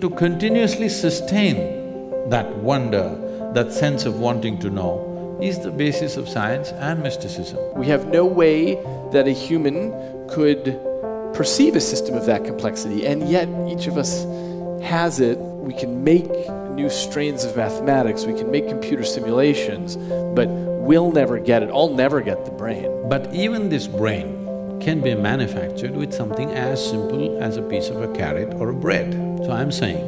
To continuously sustain that wonder, that sense of wanting to know, is the basis of science and mysticism. We have no way that a human could perceive a system of that complexity, and yet each of us has it. We can make new strains of mathematics, we can make computer simulations, but we'll never get it. I'll never get the brain. But even this brain can be manufactured with something as simple as a piece of a carrot or a bread. So I'm saying,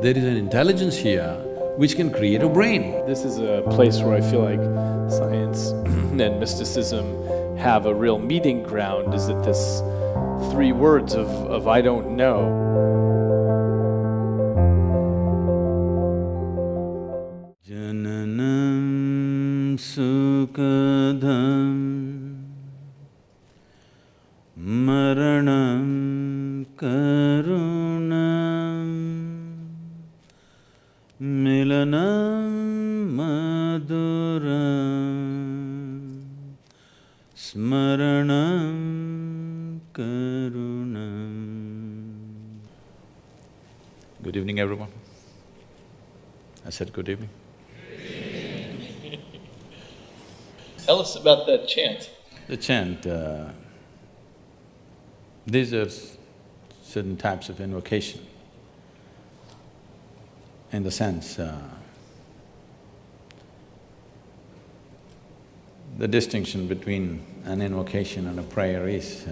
there is an intelligence here which can create a brain. This is a place where I feel like science and mysticism have a real meeting ground, is that this three words of I don't know. Jananam sukadham maranam karunam milanam maduram smaranam karunam. Good evening, everyone. I said good evening. Tell us about that chant. The chant, these are certain types of invocation. In the sense, the distinction between an invocation and a prayer is,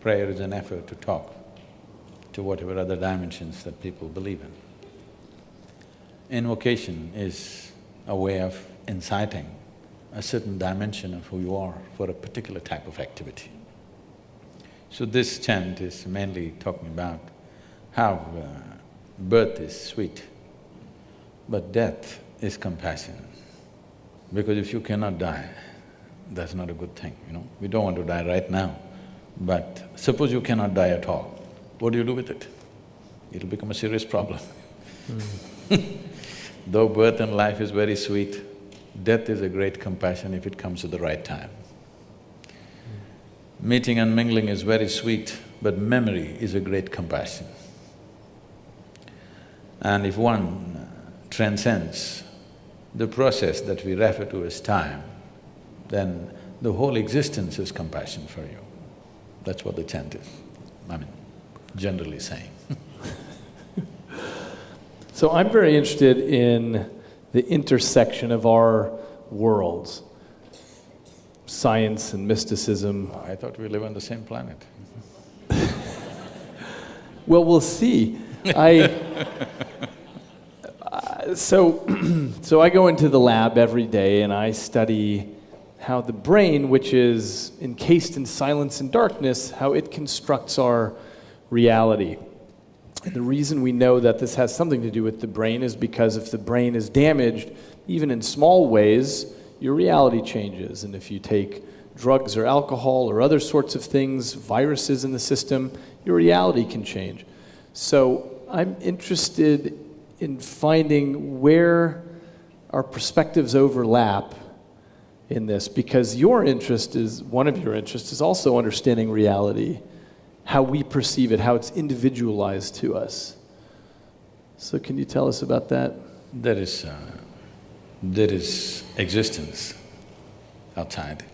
prayer is an effort to talk to whatever other dimensions that people believe in. Invocation is a way of inciting a certain dimension of who you are for a particular type of activity. So this chant is mainly talking about how birth is sweet, but death is compassion. Because if you cannot die, that's not a good thing, you know. We don't want to die right now, but suppose you cannot die at all, what do you do with it? It'll become a serious problem. Though birth and life is very sweet, death is a great compassion if it comes at the right time. Meeting and mingling is very sweet, but memory is a great compassion. And if one transcends the process that we refer to as time, then the whole existence is compassion for you. That's what the chant is, I mean, generally saying. So I'm very interested in the intersection of our worlds, science and mysticism. I thought we live on the same planet. Well, we'll see. So I go into the lab every day and I study how the brain, which is encased in silence and darkness, how it constructs our reality. And the reason we know that this has something to do with the brain is because if the brain is damaged, even in small ways, your reality changes. And if you take drugs or alcohol or other sorts of things, viruses in the system, your reality can change. So I'm interested in finding where our perspectives overlap in this, because your interest is, one of your interests is also understanding reality, how we perceive it, how it's individualized to us. So can you tell us about that? There is existence outside,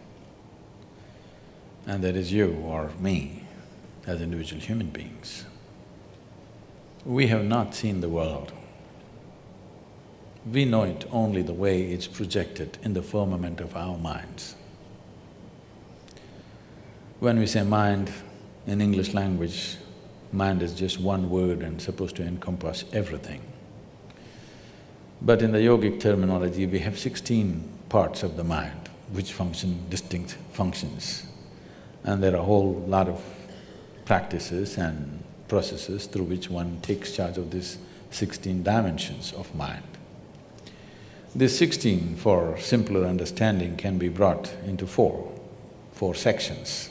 and there is you or me as individual human beings. We have not seen the world. We know it only the way it's projected in the firmament of our minds. When we say mind, in English language, mind is just one word and supposed to encompass everything. But in the yogic terminology, we have 16 parts of the mind which function distinct functions. And there are a whole lot of practices and processes through which one takes charge of these 16 dimensions of mind. These 16, for simpler understanding, can be brought into four sections.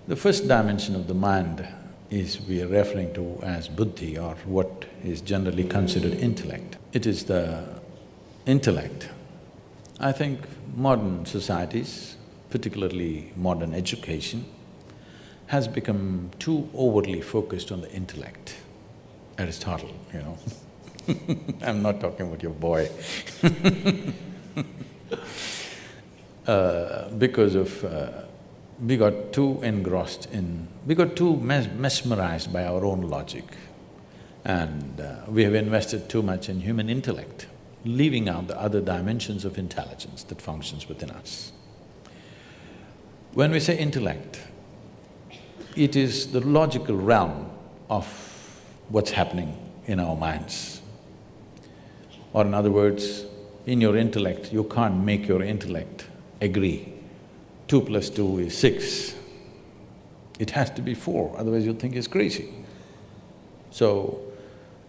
The first dimension of the mind is we are referring to as buddhi, or what is generally considered intellect. It is the intellect. I think modern societies, particularly modern education, has become too overly focused on the intellect. Aristotle, you know. I'm not talking about your boy. Because of… we got too engrossed in… we got too mesmerized by our own logic, and we have invested too much in human intellect, leaving out the other dimensions of intelligence that functions within us. When we say intellect, it is the logical realm of what's happening in our minds. Or in other words, in your intellect, you can't make your intellect agree 2 + 2 is 6. It has to be 4, otherwise you'll think it's crazy. So,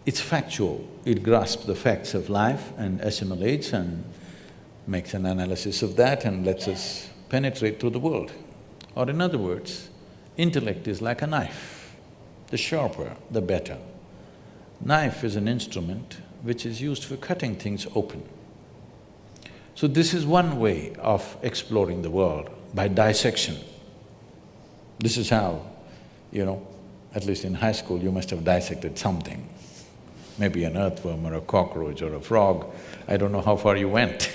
it's factual, it grasps the facts of life and assimilates and makes an analysis of that and lets us penetrate through the world. Or in other words, intellect is like a knife. The sharper, the better. Knife is an instrument which is used for cutting things open. So this is one way of exploring the world, by dissection. This is how, you know, at least in high school you must have dissected something. Maybe an earthworm or a cockroach or a frog, I don't know how far you went.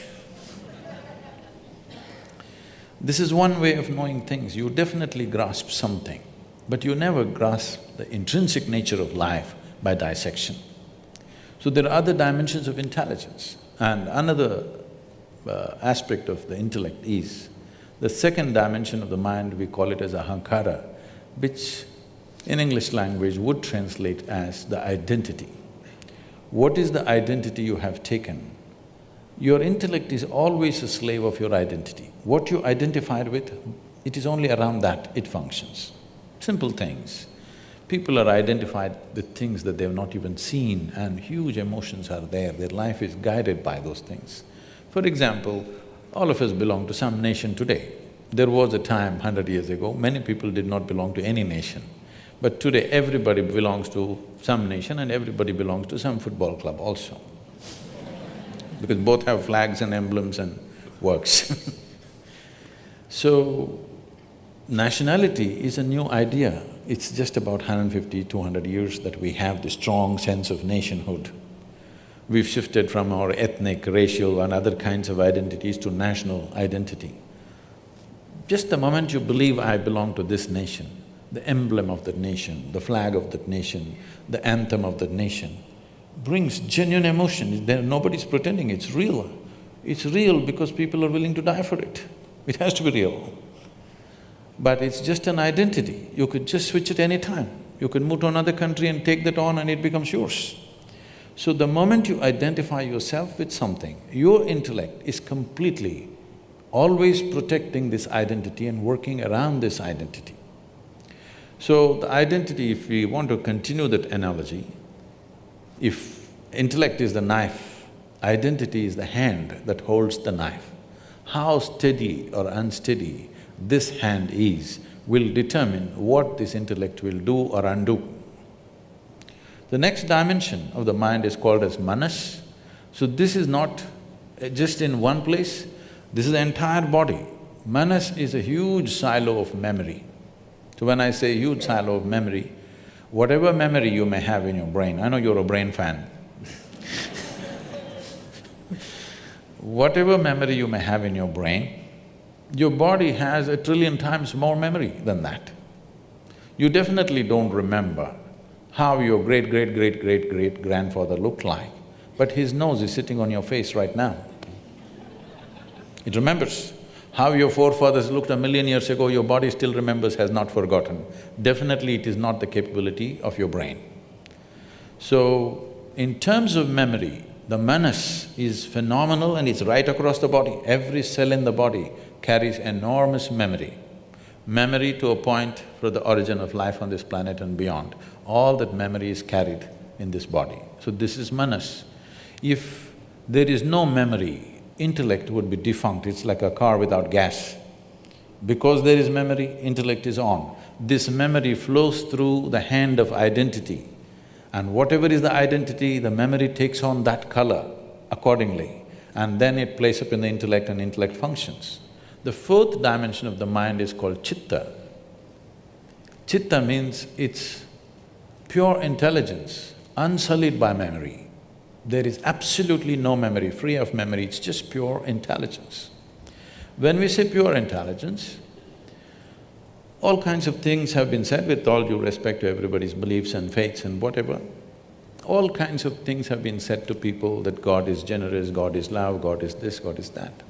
This is one way of knowing things, you definitely grasp something, but you never grasp the intrinsic nature of life by dissection. So there are other dimensions of intelligence, and another aspect of the intellect is the second dimension of the mind, we call it as ahankara, which in English language would translate as the identity. What is the identity you have taken? Your intellect is always a slave of your identity. What you identified with, it is only around that it functions. Simple things. People are identified with things that they've not even seen, and huge emotions are there, their life is guided by those things. For example, all of us belong to some nation today. There was a time 100 years ago, many people did not belong to any nation. But today everybody belongs to some nation and everybody belongs to some football club also. Because both have flags and emblems and works. So, nationality is a new idea. It's just about 150, 200 years that we have this strong sense of nationhood. We've shifted from our ethnic, racial and other kinds of identities to national identity. Just the moment you believe, I belong to this nation, the emblem of that nation, the flag of that nation, the anthem of that nation, brings genuine emotion. Nobody's pretending, it's real. It's real because people are willing to die for it. It has to be real. But it's just an identity, you could just switch it any time. You could move to another country and take that on and it becomes yours. So the moment you identify yourself with something, your intellect is completely always protecting this identity and working around this identity. So the identity, if we want to continue that analogy, if intellect is the knife, identity is the hand that holds the knife. How steady or unsteady this hand is will determine what this intellect will do or undo. The next dimension of the mind is called as manas. So this is not just in one place, this is the entire body. Manas is a huge silo of memory. So when I say huge silo of memory, whatever memory you may have in your brain, I know you're a brain fan. Whatever memory you may have in your brain, your body has 1 trillion times more memory than that. You definitely don't remember how your great-great-great-great-great-grandfather looked like, but his nose is sitting on your face right now. It remembers. How your forefathers looked 1,000,000 years ago, your body still remembers, has not forgotten. Definitely it is not the capability of your brain. So, in terms of memory, the manas is phenomenal and it's right across the body. Every cell in the body carries enormous memory. Memory to a point for the origin of life on this planet and beyond. All that memory is carried in this body. So this is manas. If there is no memory, intellect would be defunct, it's like a car without gas. Because there is memory, intellect is on. This memory flows through the hand of identity, and whatever is the identity, the memory takes on that color accordingly, and then it plays up in the intellect and intellect functions. The fourth dimension of the mind is called chitta. Chitta means it's pure intelligence, unsullied by memory. There is absolutely no memory, free of memory, it's just pure intelligence. When we say pure intelligence, all kinds of things have been said with all due respect to everybody's beliefs and faiths and whatever. All kinds of things have been said to people that God is generous, God is love, God is this, God is that.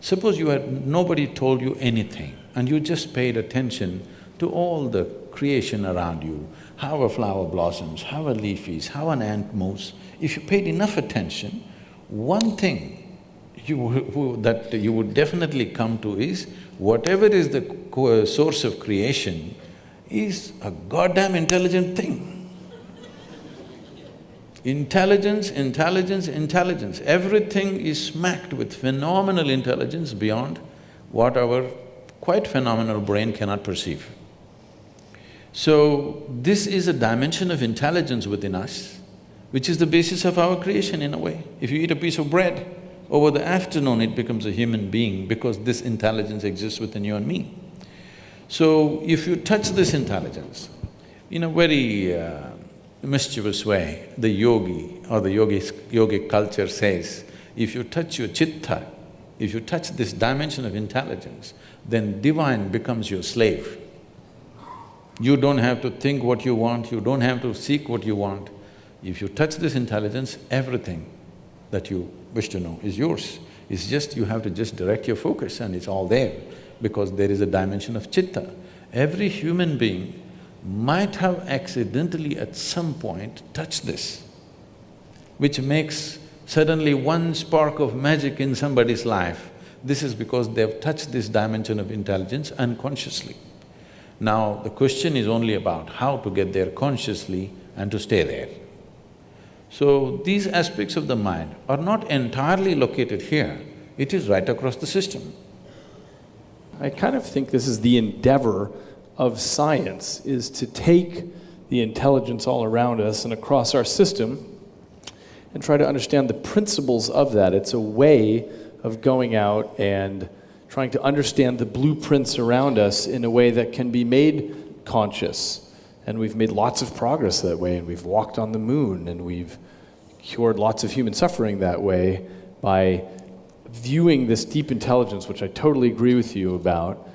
Suppose nobody told you anything and you just paid attention to all the creation around you, how a flower blossoms, how a leaf is, how an ant moves. If you paid enough attention, one thing that you would definitely come to is, whatever is the source of creation is a goddamn intelligent thing. Intelligence, intelligence, intelligence. Everything is smacked with phenomenal intelligence beyond what our quite phenomenal brain cannot perceive. So, this is a dimension of intelligence within us, which is the basis of our creation in a way. If you eat a piece of bread, over the afternoon it becomes a human being because this intelligence exists within you and me. So, if you touch this intelligence in a very mischievous way, the yogi or the yogic culture says, if you touch your chitta, if you touch this dimension of intelligence, then divine becomes your slave. You don't have to think what you want, you don't have to seek what you want. If you touch this intelligence, everything that you wish to know is yours. It's just you have to just direct your focus and it's all there because there is a dimension of chitta. Every human being might have accidentally at some point touched this, which makes suddenly one spark of magic in somebody's life. This is because they've touched this dimension of intelligence unconsciously. Now, the question is only about how to get there consciously and to stay there. So, these aspects of the mind are not entirely located here, it is right across the system. I kind of think this is the endeavor of science, is to take the intelligence all around us and across our system and try to understand the principles of that. It's a way of going out and trying to understand the blueprints around us in a way that can be made conscious. And we've made lots of progress that way, and we've walked on the moon, and we've cured lots of human suffering that way by viewing this deep intelligence, which I totally agree with you about,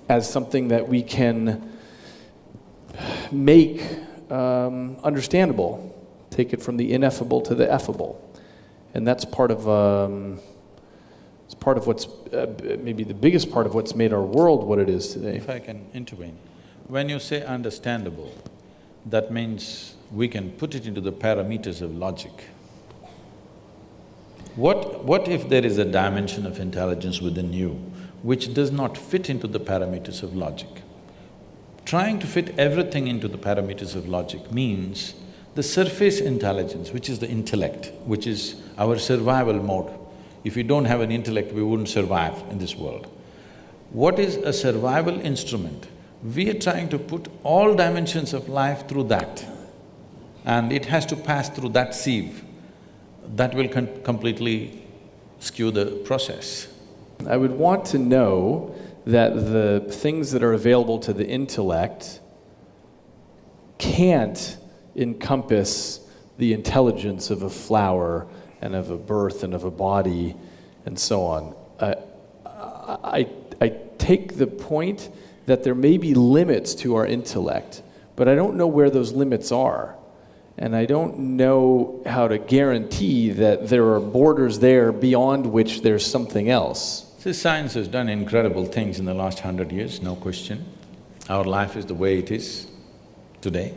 as something that we can make understandable, take it from the ineffable to the effable. And that's part of it's part of what's maybe the biggest part of what's made our world what it is today. If I can intervene, when you say understandable, that means we can put it into the parameters of logic. What if there is a dimension of intelligence within you which does not fit into the parameters of logic? Trying to fit everything into the parameters of logic means the surface intelligence, which is the intellect, which is our survival mode. If we don't have an intellect, we wouldn't survive in this world. What is a survival instrument? We are trying to put all dimensions of life through that, and it has to pass through that sieve. That will completely skew the process. I would want to know that the things that are available to the intellect can't encompass the intelligence of a flower and of a birth and of a body and so on. I take the point that there may be limits to our intellect, but I don't know where those limits are. And I don't know how to guarantee that there are borders there beyond which there's something else. See, science has done incredible things in the last 100 years, no question. Our life is the way it is today.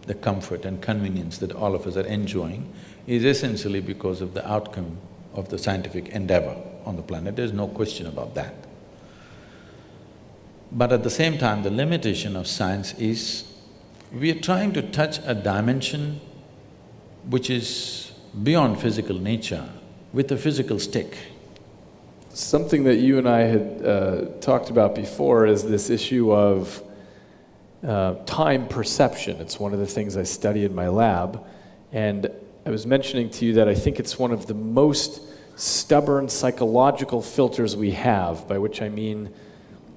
The comfort and convenience that all of us are enjoying is essentially because of the outcome of the scientific endeavor on the planet. There's no question about that. But at the same time, the limitation of science is we are trying to touch a dimension which is beyond physical nature with a physical stick. Something that you and I had talked about before is this issue of time perception. It's one of the things I study in my lab, and I was mentioning to you that I think it's one of the most stubborn psychological filters we have, by which I mean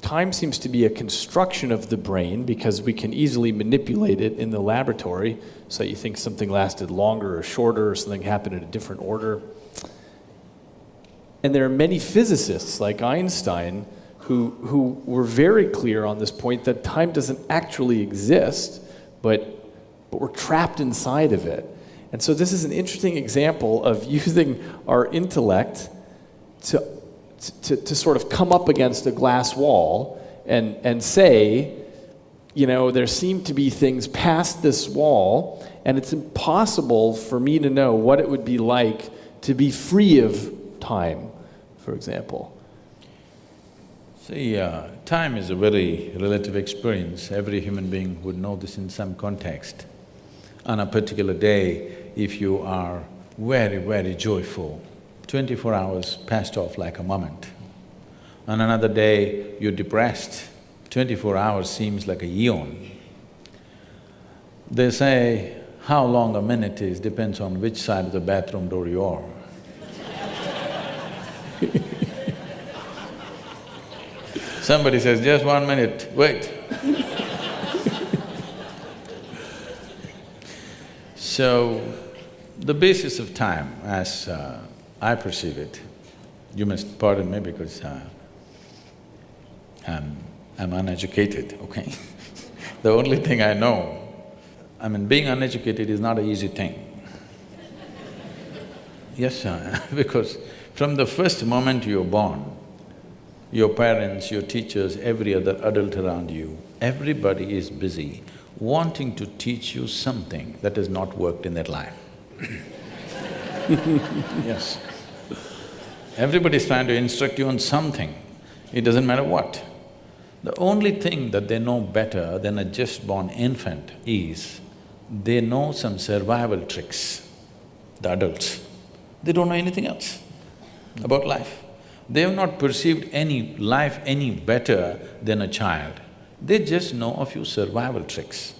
time seems to be a construction of the brain because we can easily manipulate it in the laboratory, so you think something lasted longer or shorter or something happened in a different order. And there are many physicists like Einstein who were very clear on this point that time doesn't actually exist, but we're trapped inside of it. And so this is an interesting example of using our intellect to sort of come up against a glass wall and say, you know, there seem to be things past this wall, and it's impossible for me to know what it would be like to be free of time, for example. See, time is a very relative experience. Every human being would know this in some context. On a particular day, if you are very, very joyful, 24 hours passed off like a moment. On another day, you're depressed, 24 hours seems like a eon. They say how long a minute is depends on which side of the bathroom door you are. Somebody says, just 1 minute, wait. So, the basis of time, as I perceive it, you must pardon me because I'm uneducated, okay? The only thing I know, I mean, being uneducated is not an easy thing. Yes, sir, because from the first moment you're born, your parents, your teachers, every other adult around you, everybody is busy wanting to teach you something that has not worked in their life. Yes. Everybody's trying to instruct you on something, it doesn't matter what. The only thing that they know better than a just-born infant is they know some survival tricks, the adults. They don't know anything else about life. They have not perceived any life any better than a child. They just know a few survival tricks.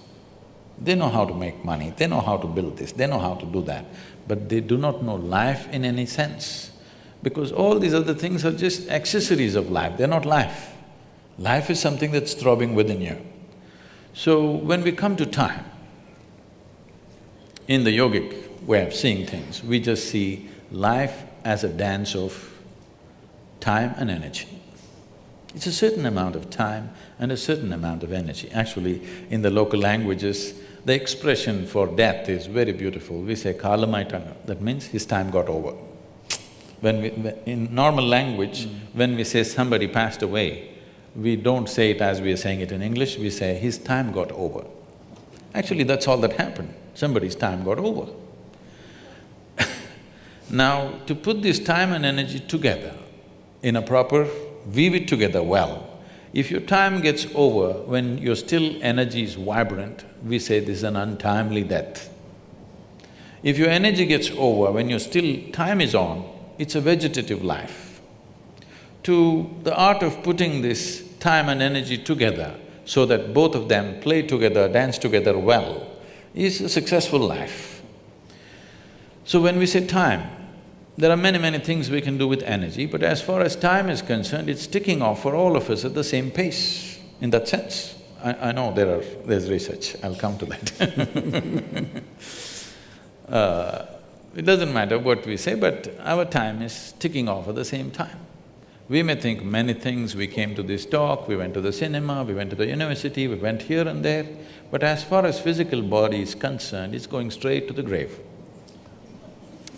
They know how to make money, they know how to build this, they know how to do that, but they do not know life in any sense. Because all these other things are just accessories of life, they're not life. Life is something that's throbbing within you. So when we come to time, in the yogic way of seeing things, we just see life as a dance of time and energy. It's a certain amount of time and a certain amount of energy. Actually, in the local languages, the expression for death is very beautiful. We say kalamaitanga, that means his time got over. In normal language, when we say somebody passed away, we don't say it as we are saying it in English, we say his time got over. Actually, that's all that happened, somebody's time got over. Now, to put this time and energy together in a proper… weave it together well. If your time gets over when your still energy is vibrant, we say this is an untimely death. If your energy gets over when your still time is on, it's a vegetative life. To the art of putting this time and energy together so that both of them play together, dance together well, is a successful life. So when we say time, there are many, many things we can do with energy, but as far as time is concerned, it's ticking off for all of us at the same pace, in that sense. I know there's research, I'll come to that. It doesn't matter what we say, but our time is ticking off at the same time. We may think many things, we came to this talk, we went to the cinema, we went to the university, we went here and there, but as far as physical body is concerned, it's going straight to the grave.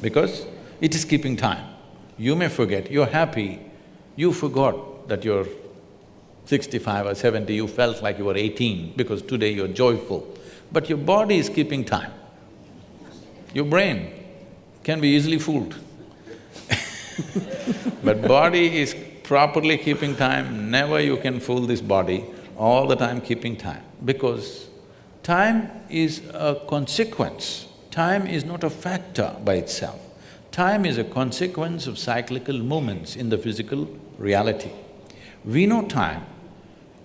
Because it is keeping time. You may forget, you're happy, you forgot that you're 65 or 70, you felt like you were 18 because today you're joyful. But your body is keeping time. Your brain can be easily fooled. But body is properly keeping time, never you can fool this body, all the time keeping time. Because time is a consequence, time is not a factor by itself. Time is a consequence of cyclical movements in the physical reality. We know time.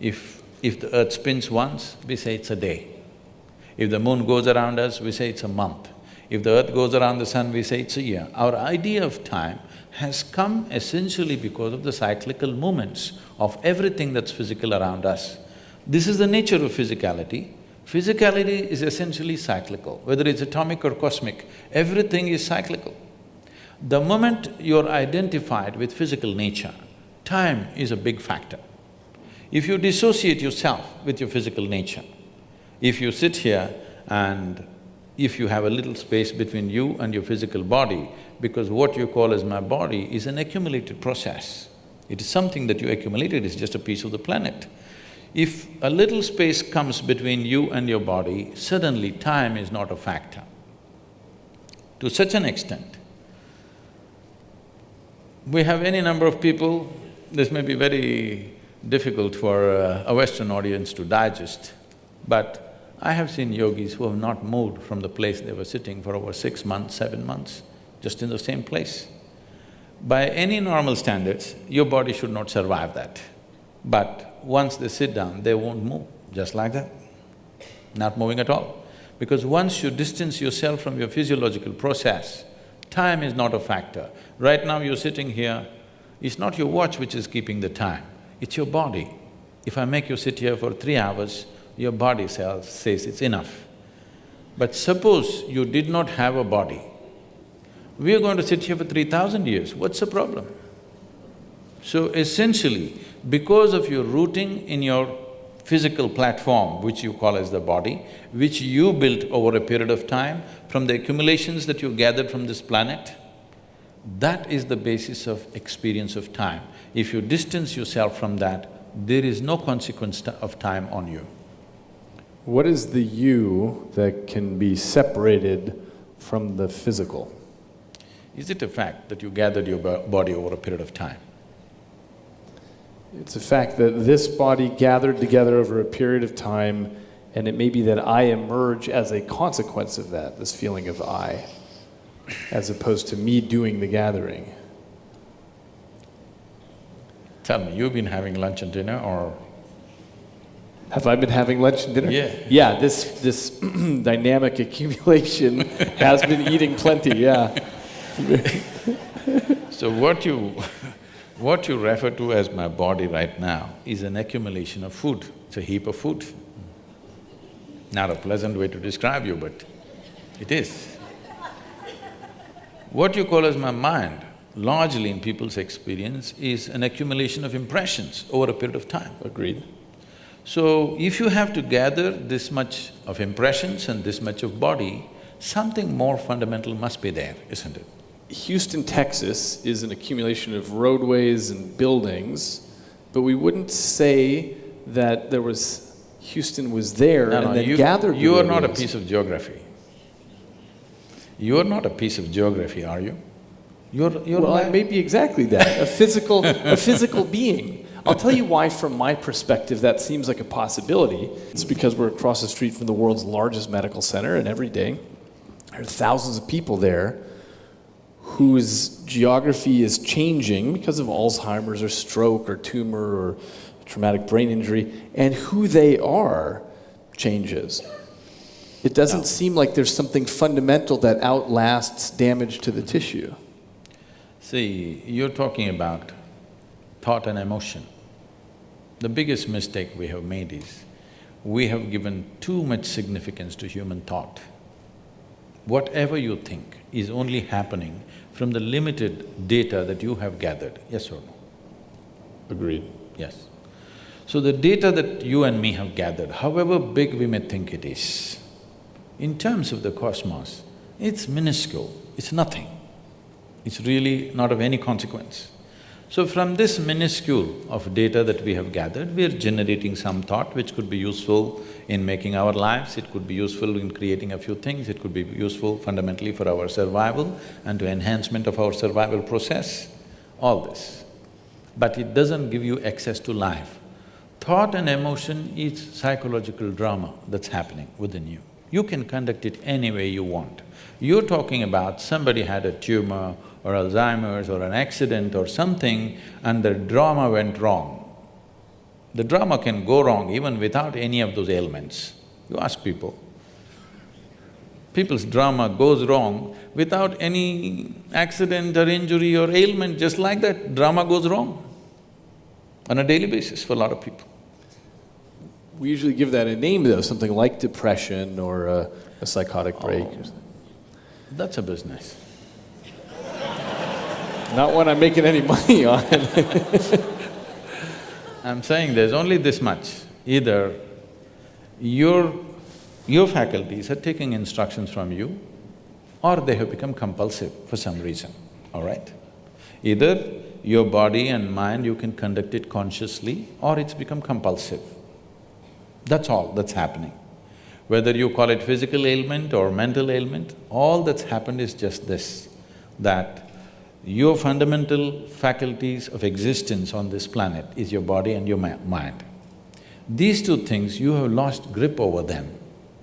If the earth spins once, we say it's a day. If the moon goes around us, we say it's a month. If the earth goes around the sun, we say it's a year. Our idea of time has come essentially because of the cyclical movements of everything that's physical around us. This is the nature of physicality. Physicality is essentially cyclical, whether it's atomic or cosmic, everything is cyclical. The moment you're identified with physical nature, time is a big factor. If you dissociate yourself with your physical nature, if you sit here and if you have a little space between you and your physical body, because what you call as my body is an accumulated process. It is something that you accumulated, it's just a piece of the planet. If a little space comes between you and your body, suddenly time is not a factor. To such an extent, we have any number of people, this may be very difficult for a Western audience to digest, but I have seen yogis who have not moved from the place they were sitting for over 6 months, 7 months, just in the same place. By any normal standards, your body should not survive that. But once they sit down, they won't move, just like that, not moving at all. Because once you distance yourself from your physiological process, time is not a factor. Right now you're sitting here, it's not your watch which is keeping the time, it's your body. If I make you sit here for 3 hours, your body says it's enough. But suppose you did not have a body, we are going to sit here for 3,000 years, what's the problem? So essentially, because of your rooting in your physical platform, which you call as the body, which you built over a period of time, from the accumulations that you gathered from this planet, that is the basis of experience of time. If you distance yourself from that, there is no consequence of time on you. What is the you that can be separated from the physical? Is it a fact that you gathered your body over a period of time? It's a fact that this body gathered together over a period of time, and it may be that I emerge as a consequence of that, this feeling of I, as opposed to me doing the gathering. Tell me, you've been having lunch and dinner or… Have I been having lunch and dinner? Yeah. Yeah, this dynamic accumulation has been eating plenty, yeah. So what you refer to as my body right now is an accumulation of food, it's a heap of food. Not a pleasant way to describe you, but it is. What you call as my mind, largely in people's experience, is an accumulation of impressions over a period of time. Agreed. So, if you have to gather this much of impressions and this much of body, something more fundamental must be there, isn't it? Houston, Texas is an accumulation of roadways and buildings, but we wouldn't say that Houston was there and then gathered the You are not a roadways. piece of geography. You are not a piece of geography, are you? Well, I may be exactly that, a physical being. I'll tell you why, from my perspective, that seems like a possibility. It's because we're across the street from the world's largest medical center, and every day there are thousands of people there whose geography is changing because of Alzheimer's or stroke or tumor or traumatic brain injury, and who they are changes. It doesn't seem like there's something fundamental that outlasts damage to the tissue. See, you're talking about thought and emotion. The biggest mistake we have made is, we have given too much significance to human thought. Whatever you think is only happening from the limited data that you have gathered, yes or no? Agreed. Yes. So the data that you and me have gathered, however big we may think it is, in terms of the cosmos, it's minuscule, it's nothing. It's really not of any consequence. So from this minuscule of data that we have gathered, we are generating some thought which could be useful in making our lives, it could be useful in creating a few things, it could be useful fundamentally for our survival and to enhancement of our survival process, all this. But it doesn't give you access to life. Thought and emotion is psychological drama that's happening within you. You can conduct it any way you want. You're talking about somebody had a tumor or Alzheimer's or an accident or something and the drama went wrong. The drama can go wrong even without any of those ailments. You ask people people's drama goes wrong without any accident or injury or ailment, just like that, drama goes wrong on a daily basis for a lot of people. We usually give that a name though, something like depression or a psychotic break or something. That's a business. Not one I'm making any money on. I'm saying there's only this much. Either your faculties are taking instructions from you or they have become compulsive for some reason, all right? Either your body and mind, you can conduct it consciously or it's become compulsive. That's all that's happening. Whether you call it physical ailment or mental ailment, all that's happened is just this, that your fundamental faculties of existence on this planet is your body and your mind. These two things, you have lost grip over them.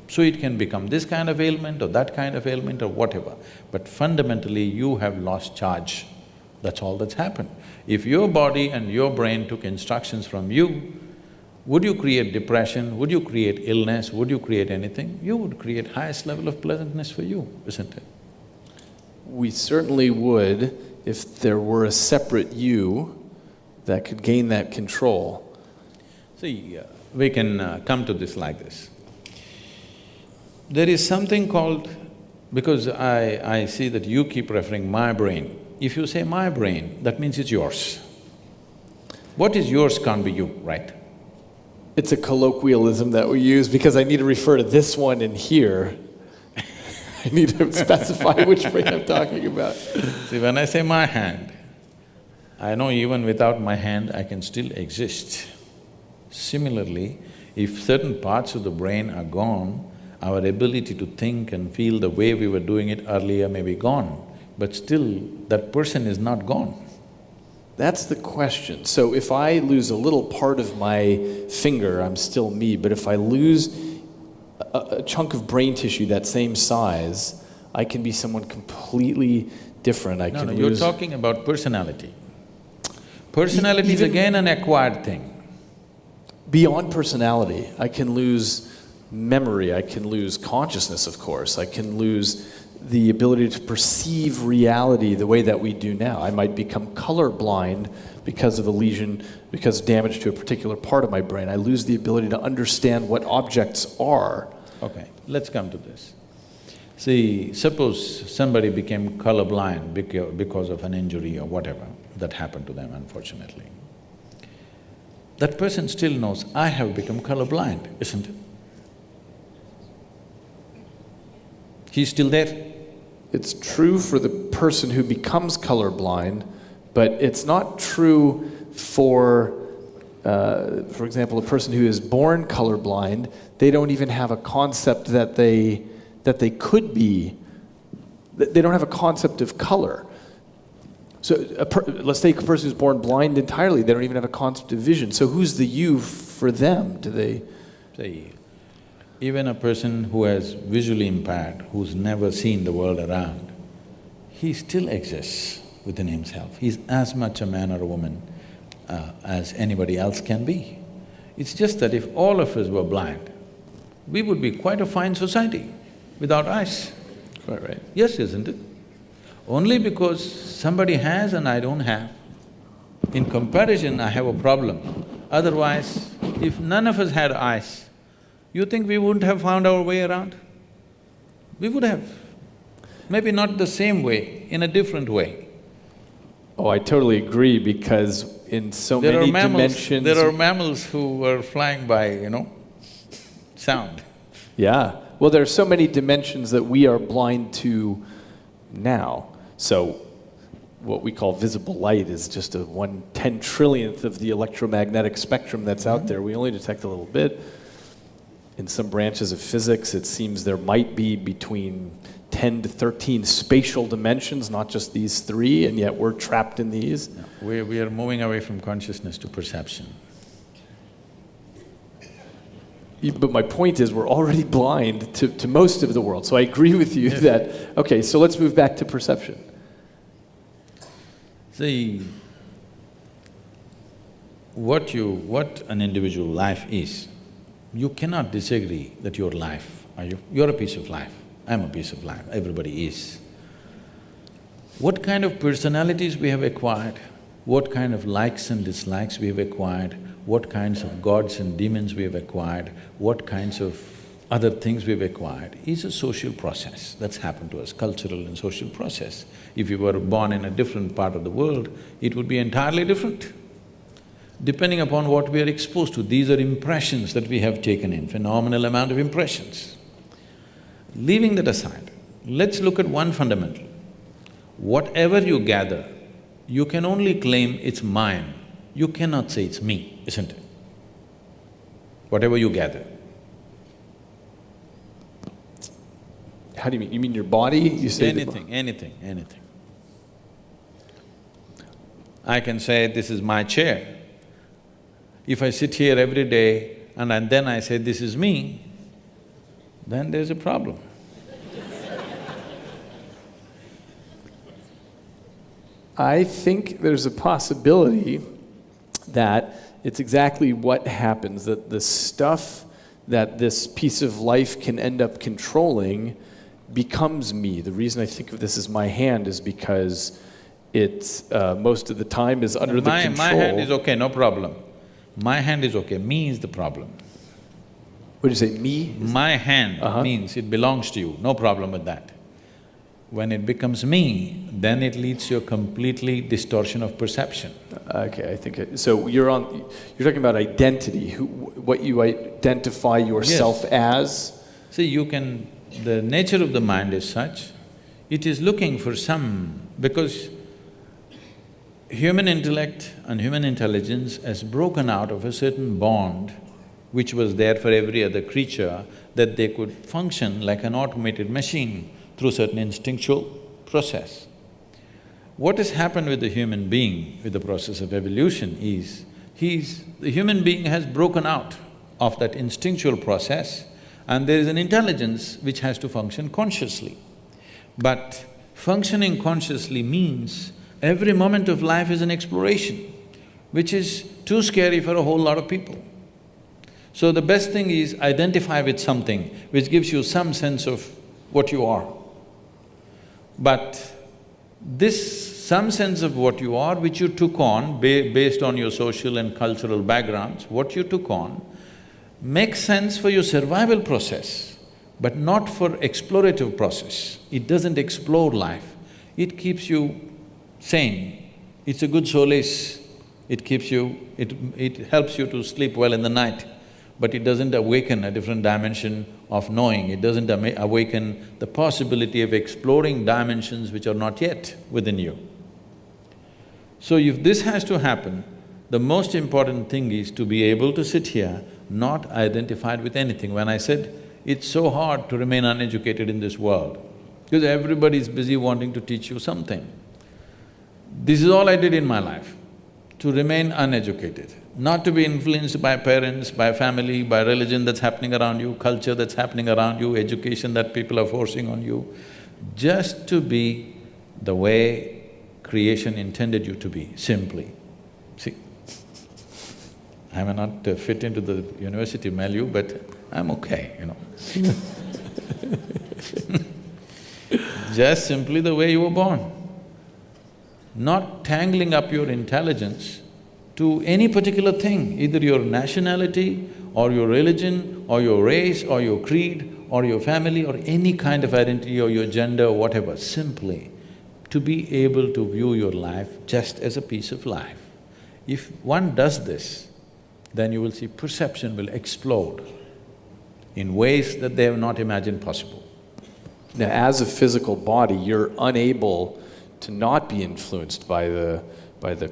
So it can become this kind of ailment or that kind of ailment or whatever, but fundamentally you have lost charge. That's all that's happened. If your body and your brain took instructions from you, would you create depression? Would you create illness? Would you create anything? You would create highest level of pleasantness for you, isn't it? We certainly would if there were a separate you that could gain that control. See, we can come to this like this. There is something called… because I see that you keep referring my brain. If you say my brain, that means it's yours. What is yours can't be you, right? It's a colloquialism that we use because I need to refer to this one in here. I need to specify which brain I'm talking about. See, when I say my hand, I know even without my hand I can still exist. Similarly, if certain parts of the brain are gone, our ability to think and feel the way we were doing it earlier may be gone, but still that person is not gone. That's the question. So if I lose a little part of my finger, I'm still me, but if I lose a chunk of brain tissue that same size, I can be someone completely different. No, you're talking about personality. Personality is again an acquired thing. Beyond personality, I can lose memory, I can lose consciousness, of course, I can lose the ability to perceive reality the way that we do now. I might become colorblind because of a lesion, because of damage to a particular part of my brain. I lose the ability to understand what objects are. Okay, let's come to this. See, suppose somebody became colorblind because of an injury or whatever that happened to them, unfortunately. That person still knows, I have become colorblind, isn't it? He's still there. It's true for the person who becomes colorblind, but it's not true for example, a person who is born colorblind. They don't even have a concept that they could be. They don't have a concept of color. So let's take a person who's born blind entirely. They don't even have a concept of vision. So who's the you for them? Do they… See, even a person who has visually impaired, who's never seen the world around, he still exists within himself. He's as much a man or a woman as anybody else can be. It's just that if all of us were blind, we would be quite a fine society without eyes. Quite right. Yes, isn't it? Only because somebody has and I don't have. In comparison, I have a problem. Otherwise, if none of us had eyes, you think we wouldn't have found our way around? We would have. Maybe not the same way, in a different way. Oh, I totally agree, because in so many dimensions… There are mammals who are flying by, sound. Yeah. Well, there are so many dimensions that we are blind to now. So what we call visible light is just a 1/10 trillionth of the electromagnetic spectrum that's out there. We only detect a little bit. In some branches of physics, it seems there might be between 10 to 13 spatial dimensions, not just these three, and yet we're trapped in these. No, we are moving away from consciousness to perception. But my point is, we're already blind to most of the world. So I agree with you that, okay, so let's move back to perception. See, what an individual life is, you cannot disagree that you're life, are you? You're a piece of life. I'm a piece of life, everybody is. What kind of personalities we have acquired, what kind of likes and dislikes we have acquired, what kinds of gods and demons we have acquired, what kinds of other things we've acquired is a social process that's happened to us, cultural and social process. If you were born in a different part of the world, it would be entirely different. Depending upon what we are exposed to, these are impressions that we have taken in, phenomenal amount of impressions. Leaving that aside, let's look at one fundamental. Whatever you gather, you can only claim it's mine. You cannot say it's me, isn't it? Whatever you gather. How do you mean? You mean your body? You say anything. I can say, this is my chair. If I sit here every day and then I say, this is me, then there's a problem. I think there's a possibility that it's exactly what happens, that the stuff that this piece of life can end up controlling becomes me. The reason I think of this as my hand is because it, most of the time, is under the control. My hand is okay, no problem. My hand is okay, me is the problem. What did you say, me? My hand means it belongs to you, no problem with that. When it becomes me, then it leads to a completely distortion of perception. Okay, I think… so you're talking about identity, what you identify yourself as? See, the nature of the mind is such, it is looking for some… because human intellect and human intelligence has broken out of a certain bond which was there for every other creature, that they could function like an automated machine through certain instinctual process. What has happened with the human being, with the process of evolution is, the human being has broken out of that instinctual process and there is an intelligence which has to function consciously. But functioning consciously means every moment of life is an exploration, which is too scary for a whole lot of people. So the best thing is identify with something which gives you some sense of what you are. But this some sense of what you are, which you took on based on your social and cultural backgrounds, what you took on, makes sense for your survival process, but not for explorative process. It doesn't explore life, it keeps you sane, it's a good solace, it helps you to sleep well in the night, but it doesn't awaken a different dimension of knowing, it doesn't awaken the possibility of exploring dimensions which are not yet within you. So if this has to happen, the most important thing is to be able to sit here not identified with anything. When I said, it's so hard to remain uneducated in this world, because everybody is busy wanting to teach you something. This is all I did in my life, to remain uneducated, not to be influenced by parents, by family, by religion that's happening around you, culture that's happening around you, education that people are forcing on you, just to be the way creation intended you to be, simply. See, I may not fit into the university milieu, but I'm okay, you know. Just simply the way you were born. Not tangling up your intelligence to any particular thing, either your nationality or your religion or your race or your creed or your family or any kind of identity or your gender or whatever, simply to be able to view your life just as a piece of life. If one does this, then you will see perception will explode in ways that they have not imagined possible. Now, as a physical body, you're unable to not be influenced by the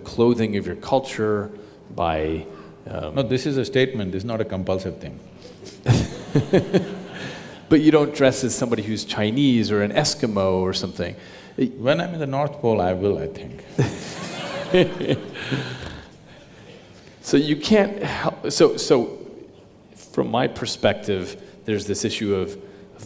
clothing of your culture, by… No, this is a statement, this is not a compulsive thing. But you don't dress as somebody who's Chinese or an Eskimo or something. When I'm in the North Pole, I will, I think. So you can't help… So from my perspective, there's this issue of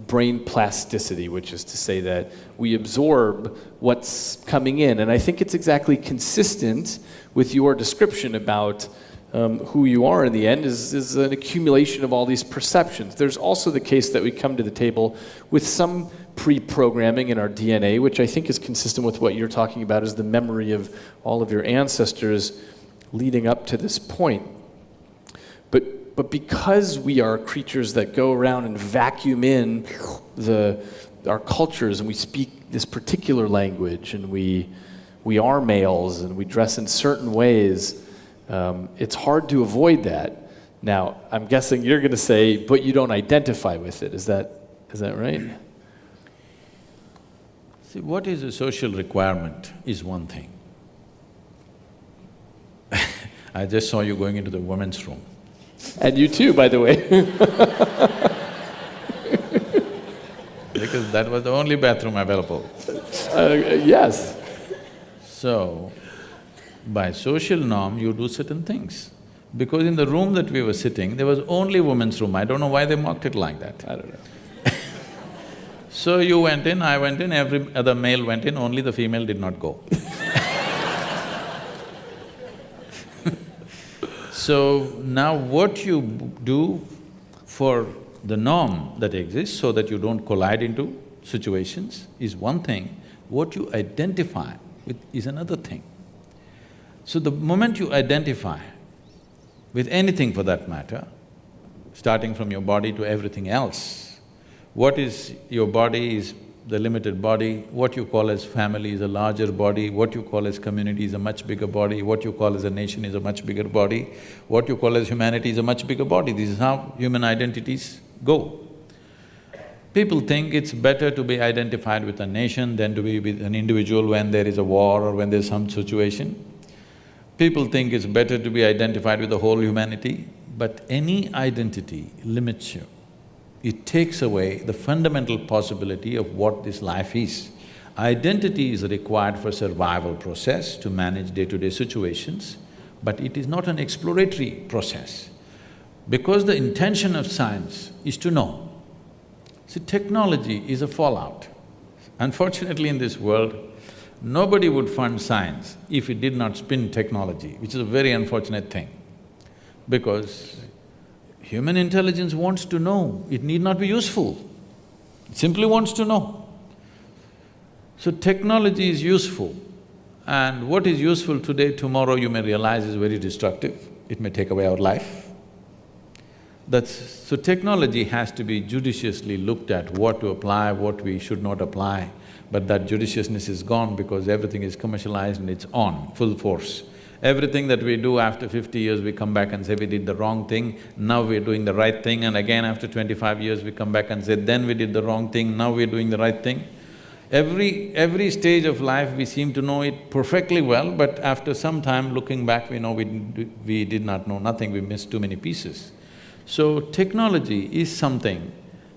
brain plasticity, which is to say that we absorb what's coming in. And I think it's exactly consistent with your description about who you are in the end is an accumulation of all these perceptions. There's also the case that we come to the table with some pre-programming in our DNA, which I think is consistent with what you're talking about as the memory of all of your ancestors leading up to this point. But because we are creatures that go around and vacuum in our cultures, and we speak this particular language, and we are males, and we dress in certain ways, it's hard to avoid that. Now, I'm guessing you're going to say, but you don't identify with it. Is that right? See, what is a social requirement is one thing. I just saw you going into the women's room. And you too, by the way. Because that was the only bathroom available. Yes. So, by social norm, you do certain things. Because in the room that we were sitting, there was only women's room. I don't know why they marked it like that. I don't know. So you went in, I went in, every other male went in, only the female did not go. So now what you do for the norm that exists so that you don't collide into situations is one thing. What you identify with is another thing. So the moment you identify with anything for that matter, starting from your body to everything else, what is your body is the limited body, what you call as family is a larger body, what you call as community is a much bigger body, what you call as a nation is a much bigger body, what you call as humanity is a much bigger body. This is how human identities go. People think it's better to be identified with a nation than to be with an individual when there is a war or when there's some situation. People think it's better to be identified with the whole humanity, but any identity limits you. It takes away the fundamental possibility of what this life is. Identity is required for survival process to manage day-to-day situations, but it is not an exploratory process. Because the intention of science is to know. See, technology is a fallout. Unfortunately in this world, nobody would fund science if it did not spin technology, which is a very unfortunate thing. Because human intelligence wants to know, it need not be useful, it simply wants to know. So technology is useful, and what is useful today, tomorrow you may realize is very destructive, it may take away our life. So technology has to be judiciously looked at, what to apply, what we should not apply, but that judiciousness is gone because everything is commercialized and it's on, full force. Everything that we do after 50 years, we come back and say we did the wrong thing, now we're doing the right thing, and again after 25 years we come back and say then we did the wrong thing, now we're doing the right thing. Every stage of life we seem to know it perfectly well, but after some time looking back we know we did not know nothing, we missed too many pieces. So technology is something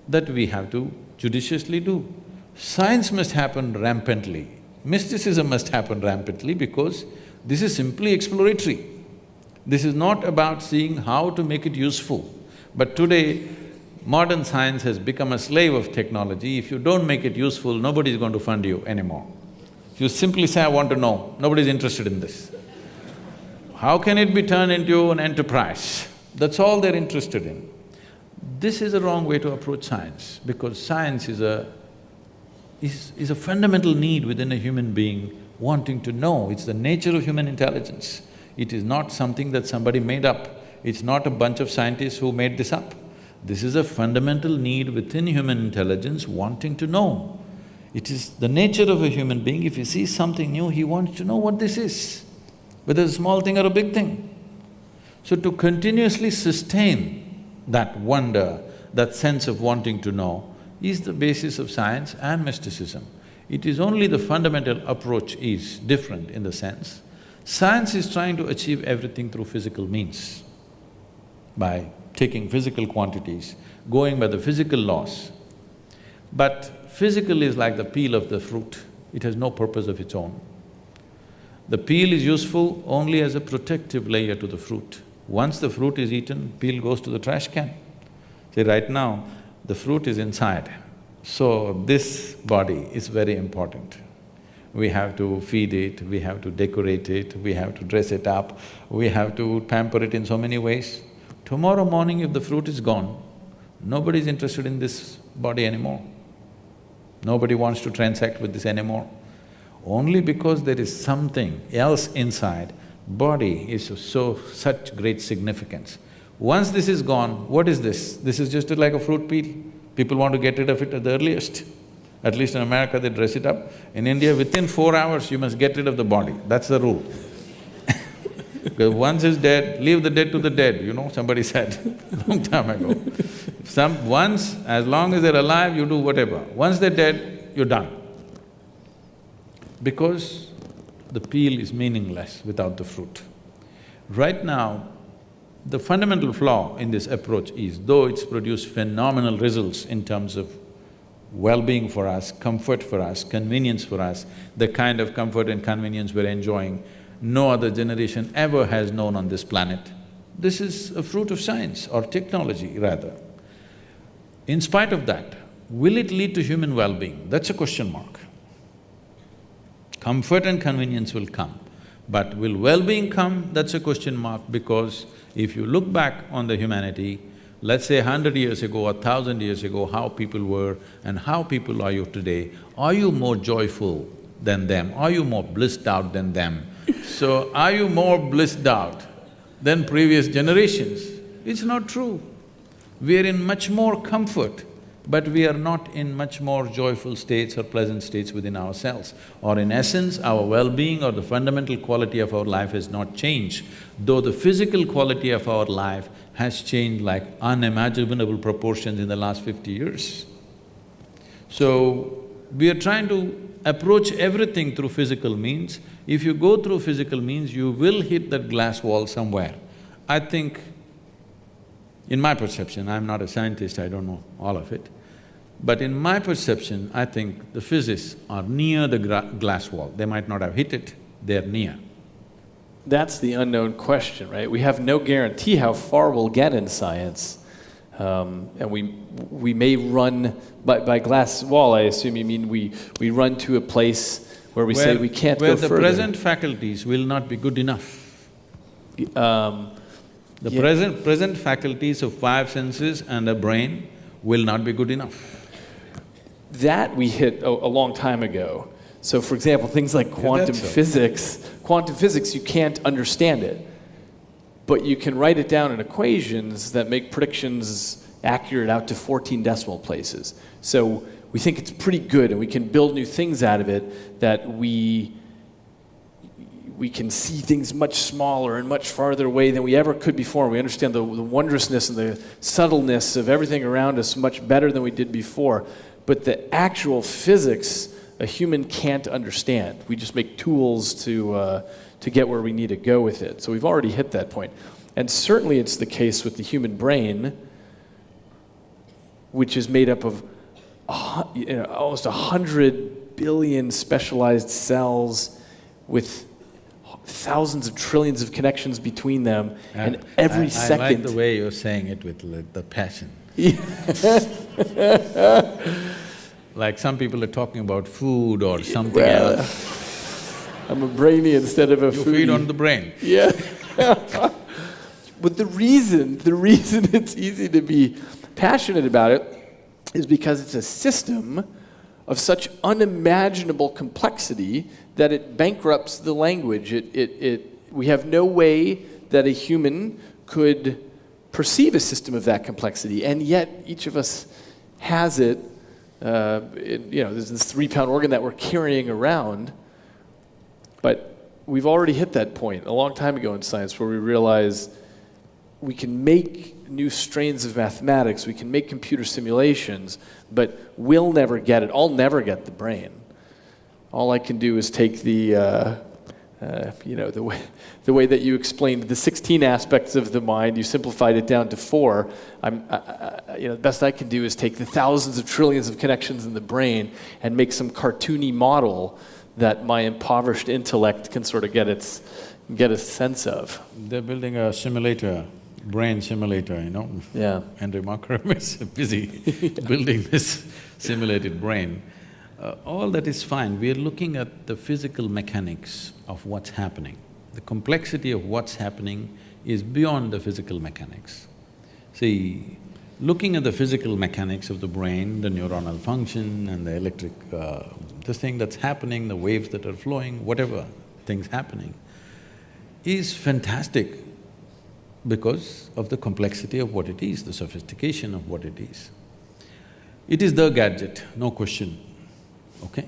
that we have to judiciously do. Science must happen rampantly, mysticism must happen rampantly because this is simply exploratory. This is not about seeing how to make it useful. But today, modern science has become a slave of technology. If you don't make it useful, nobody is going to fund you anymore. If you simply say, I want to know, nobody's interested in this. How can it be turned into an enterprise? That's all they're interested in. This is a wrong way to approach science, because science is a fundamental need within a human being wanting to know. It's the nature of human intelligence. It is not something that somebody made up. It's not a bunch of scientists who made this up. This is a fundamental need within human intelligence wanting to know. It is the nature of a human being, if he sees something new, he wants to know what this is, whether it's a small thing or a big thing. So to continuously sustain that wonder, that sense of wanting to know, is the basis of science and mysticism. It is only the fundamental approach is different in the sense, science is trying to achieve everything through physical means, by taking physical quantities, going by the physical laws. But physical is like the peel of the fruit, it has no purpose of its own. The peel is useful only as a protective layer to the fruit. Once the fruit is eaten, peel goes to the trash can. See, right now, the fruit is inside. So this body is very important. we have to feed it, we have to decorate it, we have to dress it up, we have to pamper it in so many ways. Tomorrow morning if the fruit is gone, nobody's interested in this body anymore. Nobody wants to transact with this anymore. Only because there is something else inside, body is such great significance. Once this is gone, what is this? This is just like a fruit peel. People want to get rid of it at the earliest. At least in America they dress it up. In India, within 4 hours you must get rid of the body, that's the rule. Because once it's dead, leave the dead to the dead, somebody said long time ago. Once, as long as they're alive, you do whatever. Once they're dead, you're done. Because the peel is meaningless without the fruit. Right now, the fundamental flaw in this approach is, though it's produced phenomenal results in terms of well-being for us, comfort for us, convenience for us, the kind of comfort and convenience we're enjoying, no other generation ever has known on this planet. This is a fruit of science or technology rather. In spite of that, will it lead to human well-being? That's a question mark. Comfort and convenience will come, but will well-being come? That's a question mark, because if you look back on the humanity, let's say 100 years ago or 1,000 years ago, how people were and how people are you today, are you more joyful than them? Are you more blissed out than them? So, are you more blissed out than previous generations? It's not true. We are in much more comfort, but we are not in much more joyful states or pleasant states within ourselves. Or in essence, our well-being or the fundamental quality of our life has not changed, though the physical quality of our life has changed like unimaginable proportions in the last 50 years. So, we are trying to approach everything through physical means. If you go through physical means, you will hit that glass wall somewhere. I think, in my perception, I'm not a scientist, I don't know all of it, but in my perception, I think the physicists are near the glass wall. They might not have hit it, they're near. That's the unknown question, right? We have no guarantee how far we'll get in science. And we may run… By glass wall, I assume you mean we run to a place where we say we can't go further. Where the present faculties will not be good enough. Present faculties of 5 senses and a brain will not be good enough. That we hit a long time ago. So for example, things like quantum physics, you can't understand it, but you can write it down in equations that make predictions accurate out to 14 decimal places. So we think it's pretty good, and we can build new things out of it, that we can see things much smaller and much farther away than we ever could before. We understand the wondrousness and the subtleness of everything around us much better than we did before. But the actual physics, a human can't understand. We just make tools to get where we need to go with it. So we've already hit that point. And certainly it's the case with the human brain, which is made up of almost 100 billion specialized cells with thousands of trillions of connections between them, and every second… I like the way you're saying it with the passion. Like some people are talking about food or something else. I'm a brainy instead of a foodie. You feed on the brain. Yeah. But the reason it's easy to be passionate about it is because it's a system of such unimaginable complexity that it bankrupts the language. We have no way that a human could perceive a system of that complexity, and yet each of us has it. There's this 3-pound organ that we're carrying around, but we've already hit that point a long time ago in science where we realize we can make new strains of mathematics, we can make computer simulations, but we'll never get it. I'll never get the brain. All I can do is take the way that you explained the 16 aspects of the mind, you simplified it down to 4. The best I can do is take the thousands of trillions of connections in the brain and make some cartoony model that my impoverished intellect can sort of get a sense of. They're building a simulator, brain simulator, Yeah. Andrew Markram is busy building this simulated brain. all that is fine. We are looking at the physical mechanics of what's happening. The complexity of what's happening is beyond the physical mechanics. See, looking at the physical mechanics of the brain, the neuronal function and the electric… this thing that's happening, the waves that are flowing, whatever things happening, is fantastic because of the complexity of what it is, the sophistication of what it is. It is the gadget, no question, okay?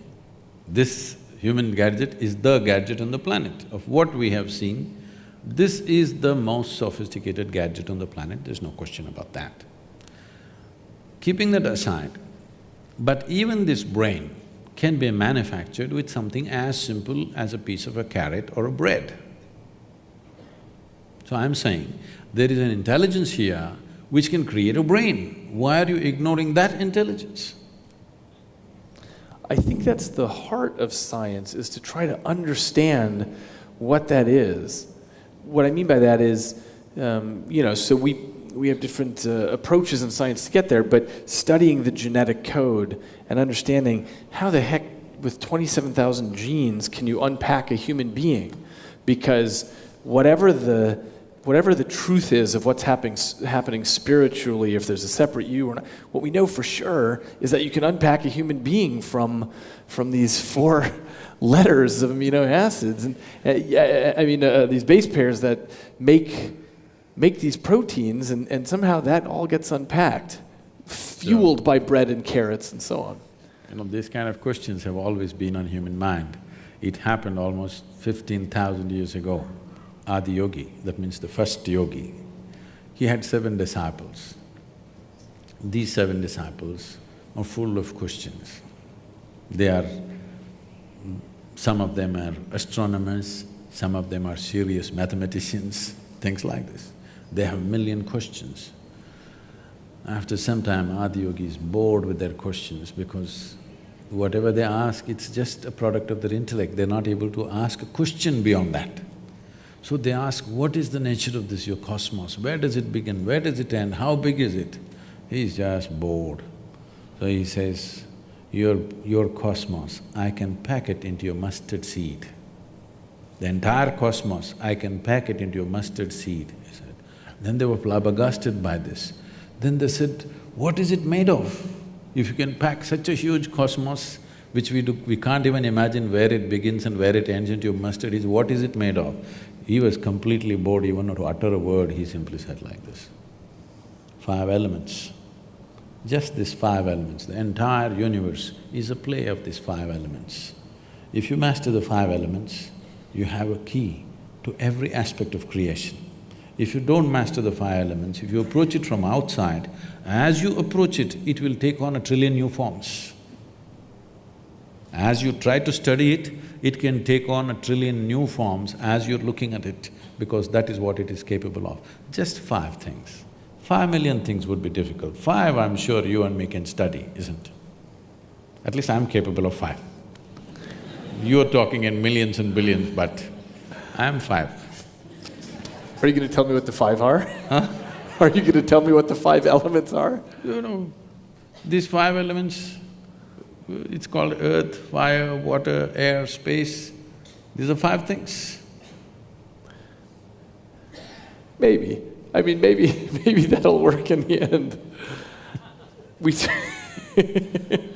This human gadget is the gadget on the planet. Of what we have seen, this is the most sophisticated gadget on the planet, there's no question about that. Keeping that aside, but even this brain can be manufactured with something as simple as a piece of a carrot or a bread. So I'm saying, there is an intelligence here which can create a brain. Why are you ignoring that intelligence? I think that's the heart of science, is to try to understand what that is. What I mean by that is, so we have different approaches in science to get there, but studying the genetic code and understanding how the heck with 27,000 genes can you unpack a human being? Because whatever the truth is of what's happening spiritually, if there's a separate you or not, what we know for sure is that you can unpack a human being from these 4 letters of amino acids, and these base pairs that make these proteins, and somehow that all gets unpacked, fueled by bread and carrots and so on. These kind of questions have always been on human mind. It happened almost 15,000 years ago. Adi Yogi, that means the first yogi, he had 7 disciples. These 7 disciples are full of questions. Some of them are astronomers, some of them are serious mathematicians, things like this. They have a million questions. After some time, Adi Yogi is bored with their questions because whatever they ask, it's just a product of their intellect. They're not able to ask a question beyond that. So they ask, what is the nature of this, your cosmos? Where does it begin? Where does it end? How big is it? He's just bored. So he says, your cosmos, I can pack it into your mustard seed. The entire cosmos, I can pack it into your mustard seed, he said. Then they were flabbergasted by this. Then they said, what is it made of? If you can pack such a huge cosmos, which we can't even imagine where it begins and where it ends into your mustard seed, what is it made of? He was completely bored, even not to utter a word, he simply said like this. 5 elements. Just these 5 elements, the entire universe is a play of these 5 elements. If you master the 5 elements, you have a key to every aspect of creation. If you don't master the 5 elements, if you approach it from outside, as you approach it, it will take on 1 trillion new forms. As you try to study it, it can take on 1 trillion new forms as you're looking at it, because that is what it is capable of. Just 5 things. 5 million things would be difficult. 5, I'm sure you and me can study, isn't it? At least I'm capable of 5. You're talking in millions and billions, but I'm 5. Are you going to tell me what the 5 are? Huh? Are you going to tell me what the 5 elements are? These 5 elements, it's called earth, fire, water, air, space. These are 5 things. Maybe. Maybe that'll work in the end.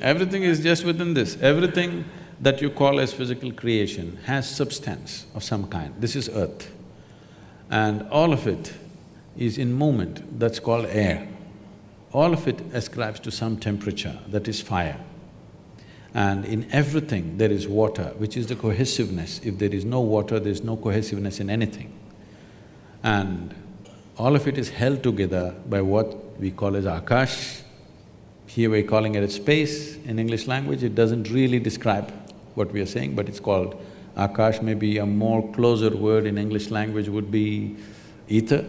Everything is just within this. Everything that you call as physical creation has substance of some kind. This is earth. And all of it is in movement, that's called air. All of it ascribes to some temperature, that is fire. And in everything there is water, which is the cohesiveness. If there is no water, there is no cohesiveness in anything. And all of it is held together by what we call as Akash. Here we're calling it as space in English language. It doesn't really describe what we are saying, but it's called Akash. Maybe a more closer word in English language would be ether,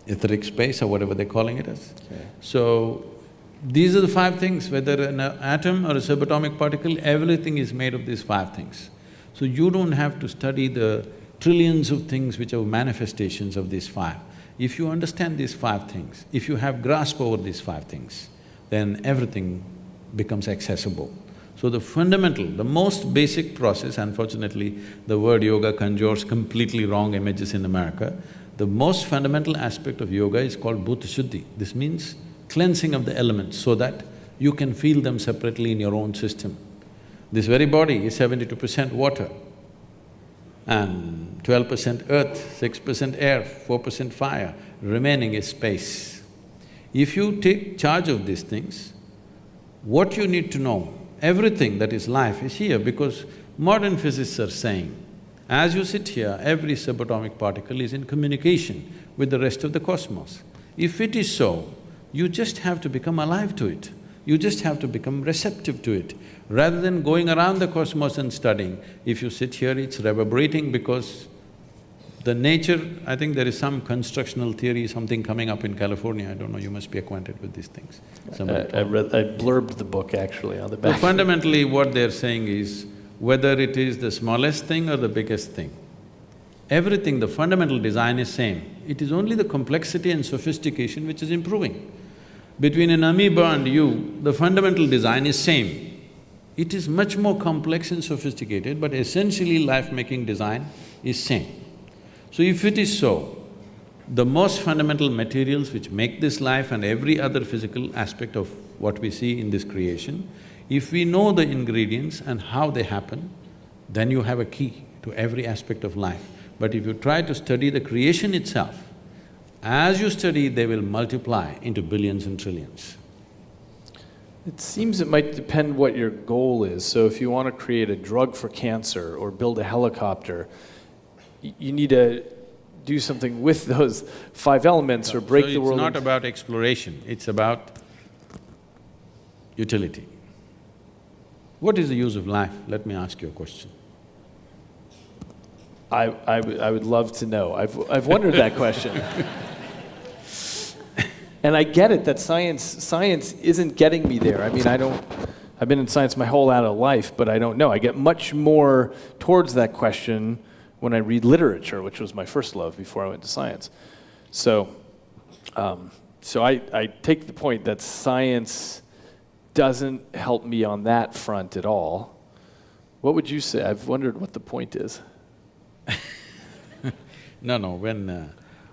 etheric space or whatever they're calling it as. Okay. So, these are the 5 things, whether an atom or a subatomic particle, everything is made of these 5 things. So you don't have to study the trillions of things which are manifestations of these 5. If you understand these 5 things, if you have grasp over these 5 things, then everything becomes accessible. So the fundamental, the most basic process, unfortunately, the word yoga conjures completely wrong images in America. The most fundamental aspect of yoga is called bhuta shuddhi. This means cleansing of the elements so that you can feel them separately in your own system. This very body is 72% water and 12% earth, 6% air, 4% fire, remaining is space. If you take charge of these things, what you need to know, everything that is life is here, because modern physicists are saying, as you sit here, every subatomic particle is in communication with the rest of the cosmos. If it is so, you just have to become alive to it. You just have to become receptive to it. Rather than going around the cosmos and studying, if you sit here, it's reverberating because the nature… I think there is some constructional theory, something coming up in California, I don't know, you must be acquainted with these things. I blurbed the book actually on the back. So fundamentally what they're saying is, whether it is the smallest thing or the biggest thing, everything, the fundamental design is same. It is only the complexity and sophistication which is improving. Between an amoeba and you, the fundamental design is same. It is much more complex and sophisticated, but essentially life-making design is same. So if it is so, the most fundamental materials which make this life and every other physical aspect of what we see in this creation, if we know the ingredients and how they happen, then you have a key to every aspect of life. But if you try to study the creation itself, as you study, they will multiply into billions and trillions. It seems it might depend what your goal is. So if you want to create a drug for cancer or build a helicopter, you need to do something with those five elements or break the world. So it's not about exploration, it's about utility. What is the use of life? Let me ask you a question. I would love to know. I've wondered that question. And I get it that science isn't getting me there. I mean, I've been in science my whole adult life, but I don't know. I get much more towards that question when I read literature, which was my first love before I went to science. So I take the point that science doesn't help me on that front at all. What would you say? I've wondered what the point is. No,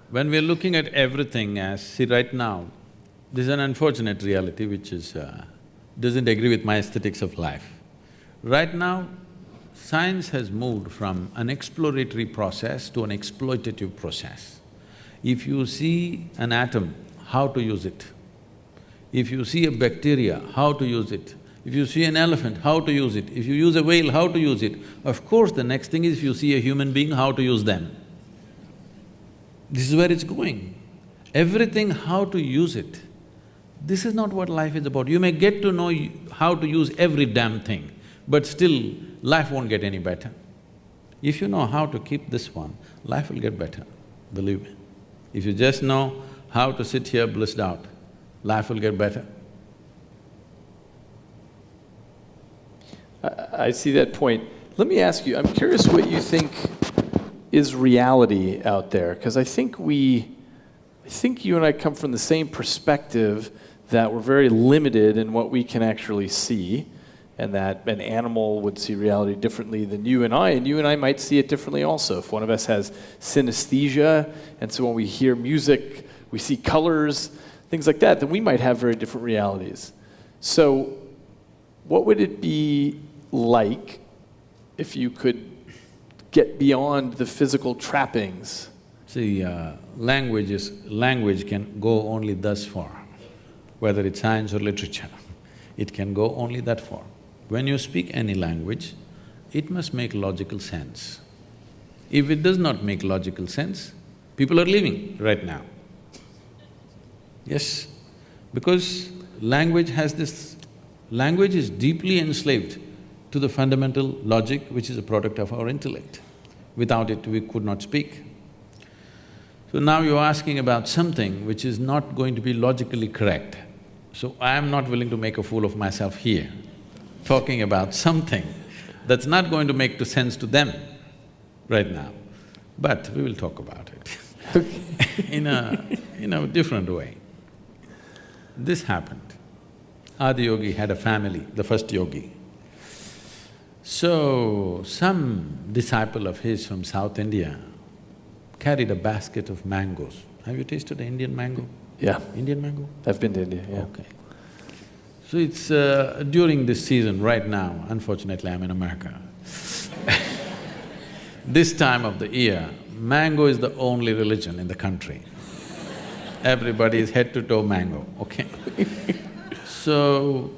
when we're looking at everything as… see, right now, this is an unfortunate reality which is… doesn't agree with my aesthetics of life. Right now, science has moved from an exploratory process to an exploitative process. If you see an atom, how to use it. If you see a bacteria, how to use it. If you see an elephant, how to use it. If you use a whale, how to use it. Of course, the next thing is if you see a human being, how to use them. This is where it's going. Everything, how to use it. This is not what life is about. You may get to know how to use every damn thing, but still, life won't get any better. If you know how to keep this one, life will get better, believe me. If you just know how to sit here blissed out, life will get better. I see that point. Let me ask you, I'm curious what you think is reality out there, because I think you and I come from the same perspective that we're very limited in what we can actually see, and that an animal would see reality differently than you and I might see it differently also. If one of us has synesthesia, and so when we hear music, we see colors, things like that, then we might have very different realities. So what would it be like if you could get beyond the physical trappings? See, language can go only thus far, whether it's science or literature. It can go only that far. When you speak any language, it must make logical sense. If it does not make logical sense, people are leaving right now. Yes, because language has this… language is deeply enslaved to the fundamental logic which is a product of our intellect. Without it, we could not speak. So now you're asking about something which is not going to be logically correct. So I am not willing to make a fool of myself here, talking about something that's not going to make sense to them right now. But we will talk about it in a different way. This happened. Adiyogi had a family, the first yogi. So, some disciple of his from South India carried a basket of mangoes. Have you tasted the Indian mango? Yeah, Indian mango? I've been to India, yeah. Okay. So it's during this season right now, unfortunately I'm in America. This time of the year, mango is the only religion in the country. Everybody is head to toe mango, okay? So,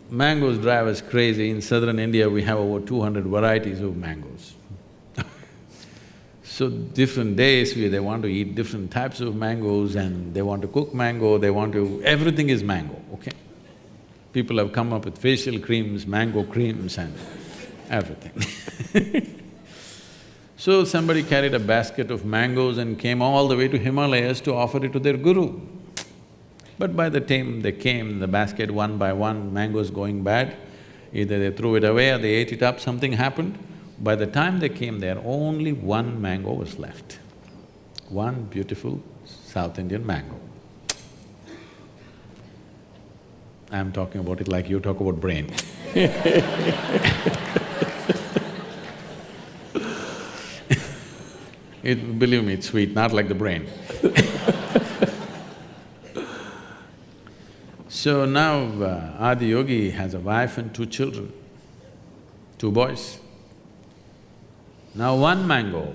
mangoes drive us crazy. In southern India, we have over 200 varieties of mangoes. So, different days they want to eat different types of mangoes and they want to cook mango, they want to… everything is mango, okay? People have come up with facial creams, mango creams and everything. So somebody carried a basket of mangoes and came all the way to Himalayas to offer it to their guru. But by the time they came, the basket one by one, mangoes going bad, either they threw it away or they ate it up, something happened. By the time they came there, only one mango was left. One beautiful South Indian mango. I'm talking about it like you talk about brain. Believe me, it's sweet, not like the brain. So now Adi Yogi has a wife and 2 children, 2 boys. Now one mango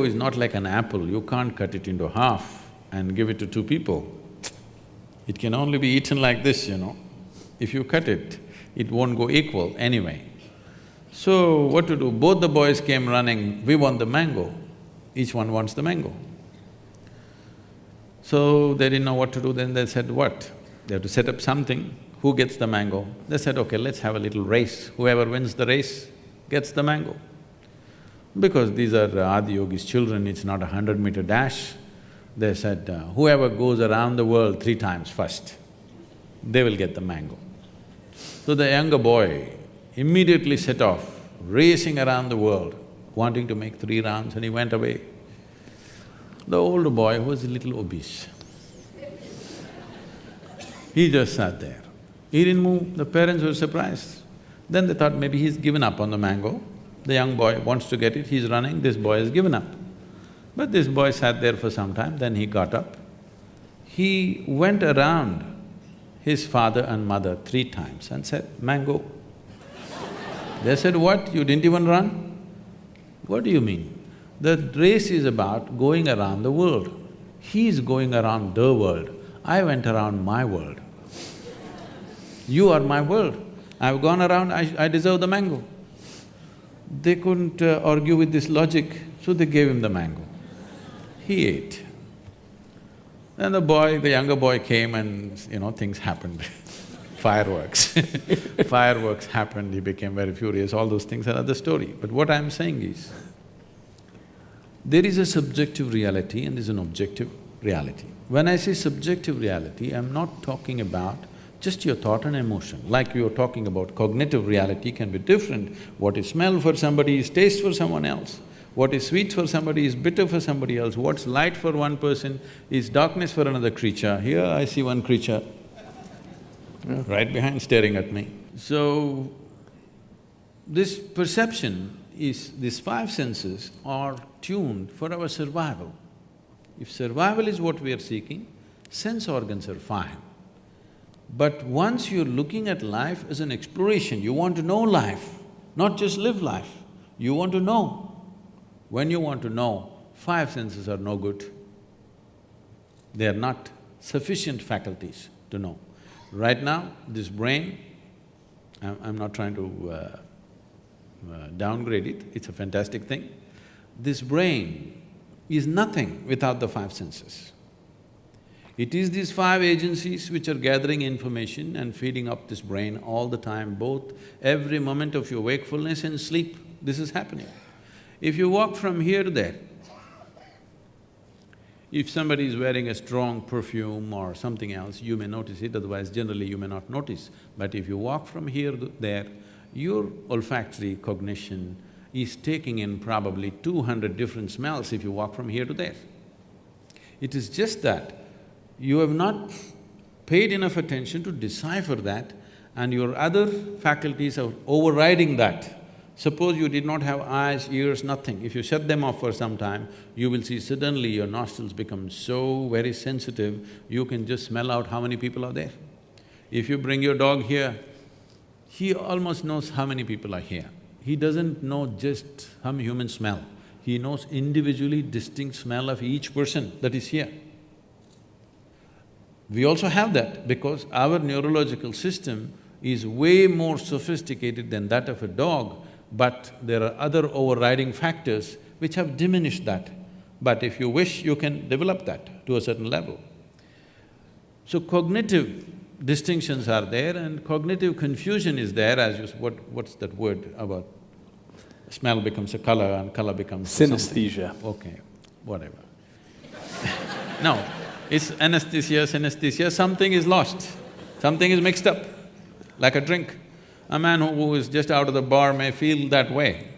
is not like an apple, you can't cut it into half and give it to 2 people. It can only be eaten like this, you know. If you cut it, it won't go equal anyway. So what to do? Both the boys came running, we want the mango. Each one wants the mango. So they didn't know what to do, then they said, what? They have to set up something, who gets the mango? They said, okay, let's have a little race, whoever wins the race gets the mango. Because these are Adi Yogi's children, it's not a 100-meter dash. They said, whoever goes around the world 3 times first, they will get the mango. So the younger boy immediately set off, racing around the world, wanting to make 3 rounds, and he went away. The older boy was a little obese. He just sat there. He didn't move, the parents were surprised. Then they thought maybe he's given up on the mango. The young boy wants to get it, he's running, this boy has given up. But this boy sat there for some time, then he got up. He went around his father and mother 3 times and said, mango. They said, what, you didn't even run? What do you mean? The race is about going around the world. He's going around the world, I went around my world. You are my world, I've gone around, I deserve the mango. They couldn't argue with this logic, so they gave him the mango. He ate. Then the younger boy came and, you know, things happened. Fireworks. Fireworks happened, he became very furious, all those things are another story. But what I'm saying is, there is a subjective reality and there's an objective reality. When I say subjective reality, I'm not talking about just your thought and emotion. Like you're talking about cognitive reality can be different. What is smell for somebody is taste for someone else. What is sweet for somebody is bitter for somebody else. What's light for one person is darkness for another creature. Here I see one creature right behind staring at me. So, this perception is… these 5 senses are tuned for our survival. If survival is what we are seeking, sense organs are fine. But once you're looking at life as an exploration, you want to know life, not just live life, you want to know. When you want to know, 5 senses are no good. They are not sufficient faculties to know. Right now, this brain, I'm not trying to downgrade it, it's a fantastic thing. This brain is nothing without the 5 senses. It is these 5 agencies which are gathering information and feeding up this brain all the time, both every moment of your wakefulness and sleep, this is happening. If you walk from here to there, if somebody is wearing a strong perfume or something else, you may notice it, otherwise generally you may not notice. But if you walk from here to there, your olfactory cognition is taking in probably 200 different smells if you walk from here to there. It is just that you have not paid enough attention to decipher that and your other faculties are overriding that. Suppose you did not have eyes, ears, nothing. If you shut them off for some time, you will see suddenly your nostrils become so very sensitive, you can just smell out how many people are there. If you bring your dog here, he almost knows how many people are here. He doesn't know just how humans smell. He knows individually distinct smell of each person that is here. We also have that because our neurological system is way more sophisticated than that of a dog, but there are other overriding factors which have diminished that. But if you wish, you can develop that to a certain level. So cognitive distinctions are there and cognitive confusion is there as you… what's that word about smell becomes a color and color becomes… Synesthesia. Something. Okay, whatever. No, it's anesthesia, synesthesia, something is lost, something is mixed up, like a drink. A man who is just out of the bar may feel that way,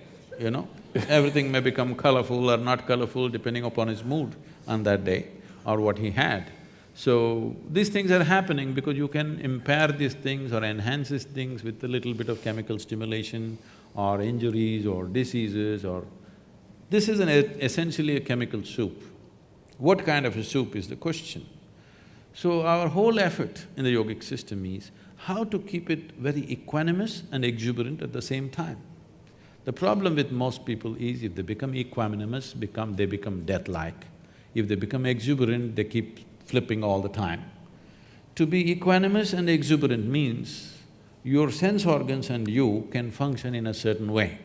you know. Everything may become colorful or not colorful depending upon his mood on that day or what he had. So, these things are happening because you can impair these things or enhance these things with a little bit of chemical stimulation or injuries or diseases or… This is essentially a chemical soup. What kind of a soup is the question. So, our whole effort in the yogic system is how to keep it very equanimous and exuberant at the same time. The problem with most people is if they become equanimous, they become death-like. If they become exuberant, they keep flipping all the time. To be equanimous and exuberant means your sense organs and you can function in a certain way.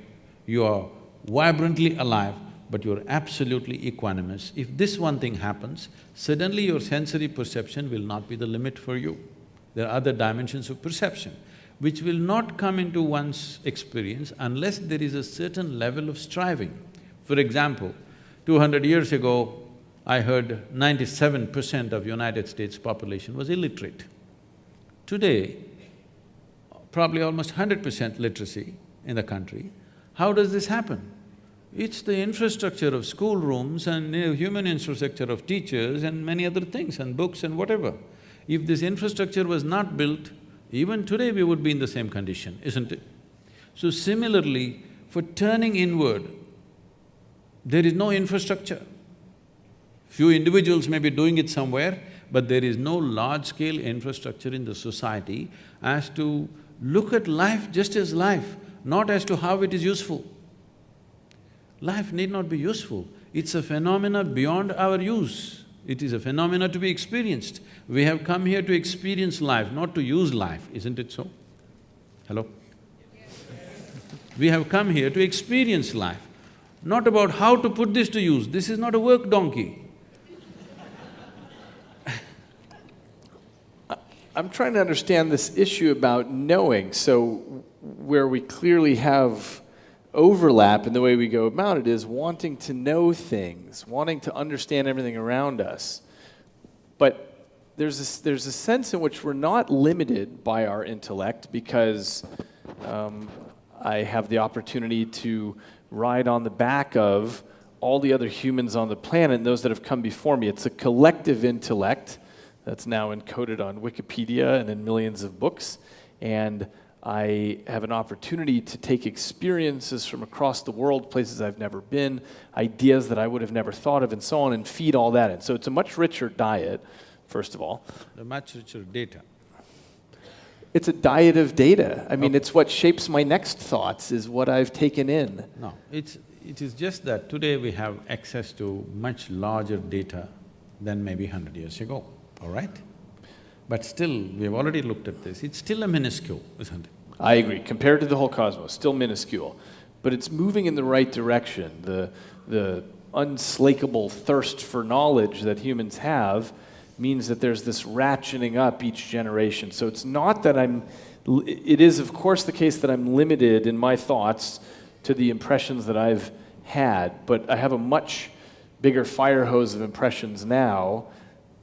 You are vibrantly alive, but you're absolutely equanimous. If this one thing happens, suddenly your sensory perception will not be the limit for you. There are other dimensions of perception which will not come into one's experience unless there is a certain level of striving. For example, 200 years ago, I heard 97% of United States population was illiterate. Today, probably almost 100% literacy in the country. How does this happen? It's the infrastructure of schoolrooms and human infrastructure of teachers and many other things and books and whatever. If this infrastructure was not built, even today we would be in the same condition, isn't it? So similarly, for turning inward, there is no infrastructure. Few individuals may be doing it somewhere, but there is no large-scale infrastructure in the society as to look at life just as life, not as to how it is useful. Life need not be useful, it's a phenomena beyond our use. It is a phenomena to be experienced. We have come here to experience life, not to use life, isn't it so? Hello? We have come here to experience life, not about how to put this to use. This is not a work donkey. I'm trying to understand this issue about knowing. So where we clearly have overlap in the way we go about it is wanting to know things, wanting to understand everything around us. But there's a sense in which we're not limited by our intellect because I have the opportunity to ride on the back of all the other humans on the planet and those that have come before me. It's a collective intellect that's now encoded on Wikipedia and in millions of books, and I have an opportunity to take experiences from across the world, places I've never been, ideas that I would have never thought of, and so on, and feed all that in. So it's a much richer diet, first of all. A much richer data. It's a diet of data. I mean, it's what shapes my next thoughts, is what I've taken in. No, it is just that today we have access to much larger data than maybe 100 years ago, all right? But still, we've already looked at this, it's still a minuscule, isn't it? I agree. Compared to the whole cosmos, still minuscule. But it's moving in the right direction. The unslakable thirst for knowledge that humans have means that there's this ratcheting up each generation. So it's not that it is of course the case that I'm limited in my thoughts to the impressions that I've had, but I have a much bigger fire hose of impressions now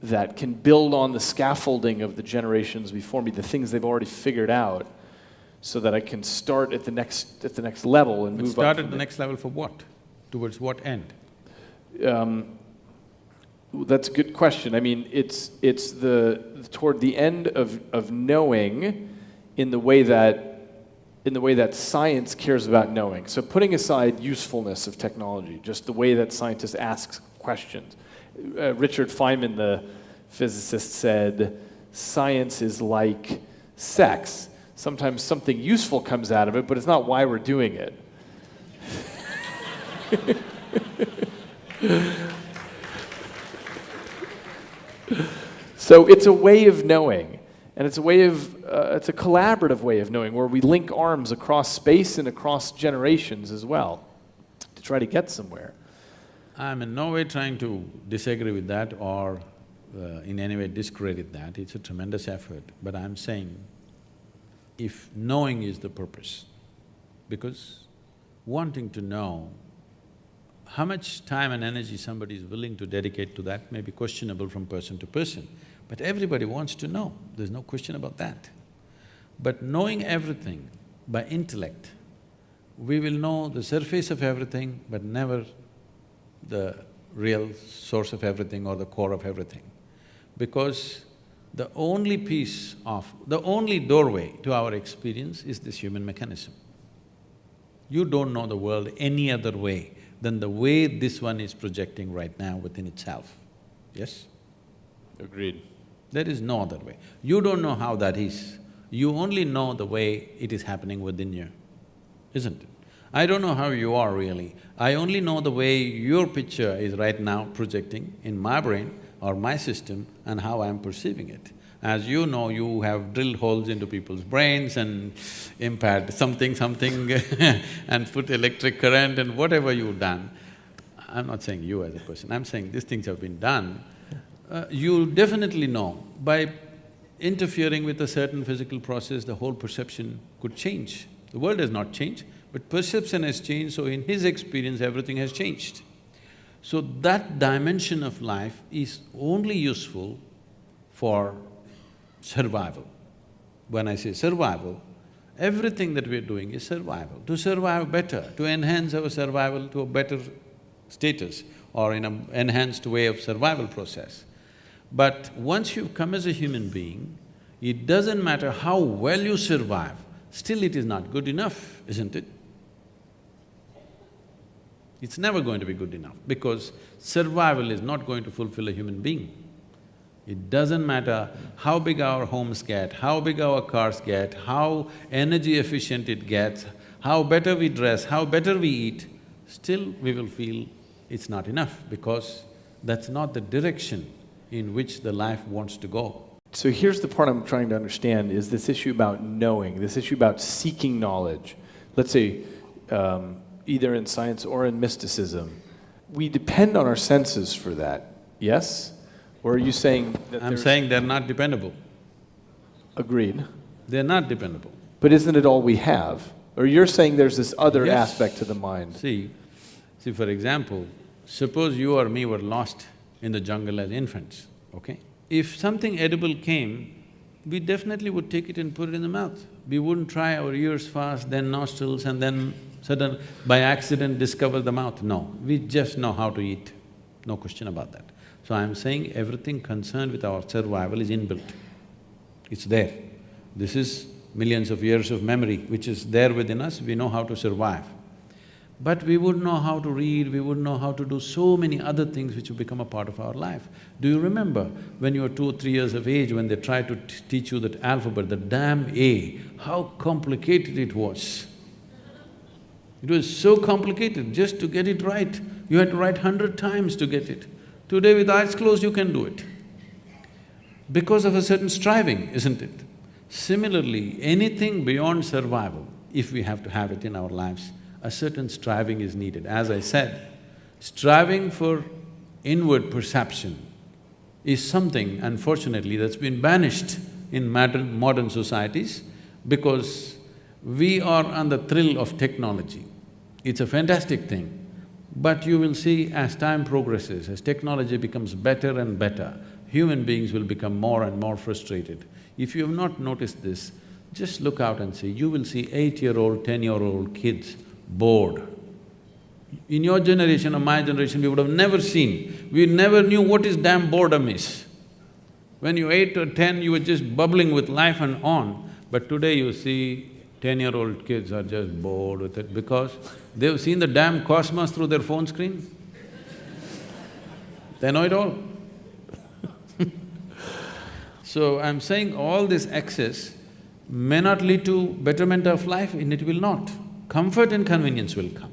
that can build on the scaffolding of the generations before me, the things they've already figured out, so that I can start at the next level and move up. Start at the next level for what? Towards what end? That's a good question. I mean, it's toward the end of knowing in the way that science cares about knowing. So putting aside usefulness of technology, just the way that scientists ask questions. Richard Feynman, the physicist, said, science is like sex. Sometimes something useful comes out of it, but it's not why we're doing it. So it's a way of knowing, and it's a collaborative way of knowing, where we link arms across space and across generations as well to try to get somewhere. I'm in no way trying to disagree with that or in any way discredit that. It's a tremendous effort, but I'm saying if knowing is the purpose, because wanting to know, how much time and energy somebody is willing to dedicate to that may be questionable from person to person, but everybody wants to know, there's no question about that. But knowing everything by intellect, we will know the surface of everything but never the real source of everything or the core of everything. Because the only the only doorway to our experience is this human mechanism. You don't know the world any other way than the way this one is projecting right now within itself, yes? Agreed. There is no other way. You don't know how that is, you only know the way it is happening within you, isn't it? I don't know how you are really, I only know the way your picture is right now projecting in my brain or my system and how I'm perceiving it. As you know, you have drilled holes into people's brains and impaired something and put electric current and whatever you've done. I'm not saying you as a person, I'm saying these things have been done. You'll definitely know by interfering with a certain physical process, the whole perception could change. The world has not changed, but perception has changed, so in his experience, everything has changed. So that dimension of life is only useful for survival. When I say survival, everything that we're doing is survival. To survive better, to enhance our survival to a better status or in an enhanced way of survival process. But once you've come as a human being, it doesn't matter how well you survive, still it is not good enough, isn't it? It's never going to be good enough because survival is not going to fulfill a human being. It doesn't matter how big our homes get, how big our cars get, how energy efficient it gets, how better we dress, how better we eat, still we will feel it's not enough because that's not the direction in which the life wants to go. So here's the part I'm trying to understand, is this issue about knowing, this issue about seeking knowledge. Let's say, either in science or in mysticism, we depend on our senses for that, yes? Or are you saying that I'm saying they're not dependable. Agreed. They're not dependable. But isn't it all we have? Or you're saying there's this other Yes. aspect to the mind? See, for example, suppose you or me were lost in the jungle as infants, okay? If something edible came, we definitely would take it and put it in the mouth. We wouldn't try our ears first, then nostrils, and then by accident discover the mouth. No, we just know how to eat, no question about that. So I'm saying everything concerned with our survival is inbuilt. It's there. This is millions of years of memory which is there within us, we know how to survive. But we wouldn't know how to read, we wouldn't know how to do so many other things which have become a part of our life. Do you remember when you were 2 or 3 years of age, when they tried to teach you that alphabet, the damn A, how complicated it was? It was so complicated just to get it right. You had to write 100 times to get it. Today with eyes closed you can do it. Because of a certain striving, isn't it? Similarly, anything beyond survival, if we have to have it in our lives, a certain striving is needed. As I said, striving for inward perception is something, unfortunately, that's been banished in modern societies because we are on the thrill of technology. It's a fantastic thing, but you will see as time progresses, as technology becomes better and better, human beings will become more and more frustrated. If you have not noticed this, just look out and see, you will see 8-year-old, 10-year-old kids bored. In your generation or my generation, we would have never seen, we never knew what is damn boredom is. When you were 8 or 10, you were just bubbling with life and on, But today you see 10-year-old kids are just bored with it because they've seen the damn cosmos through their phone screen. They know it all. So I'm saying all this excess may not lead to betterment of life, and it will not. Comfort and convenience will come.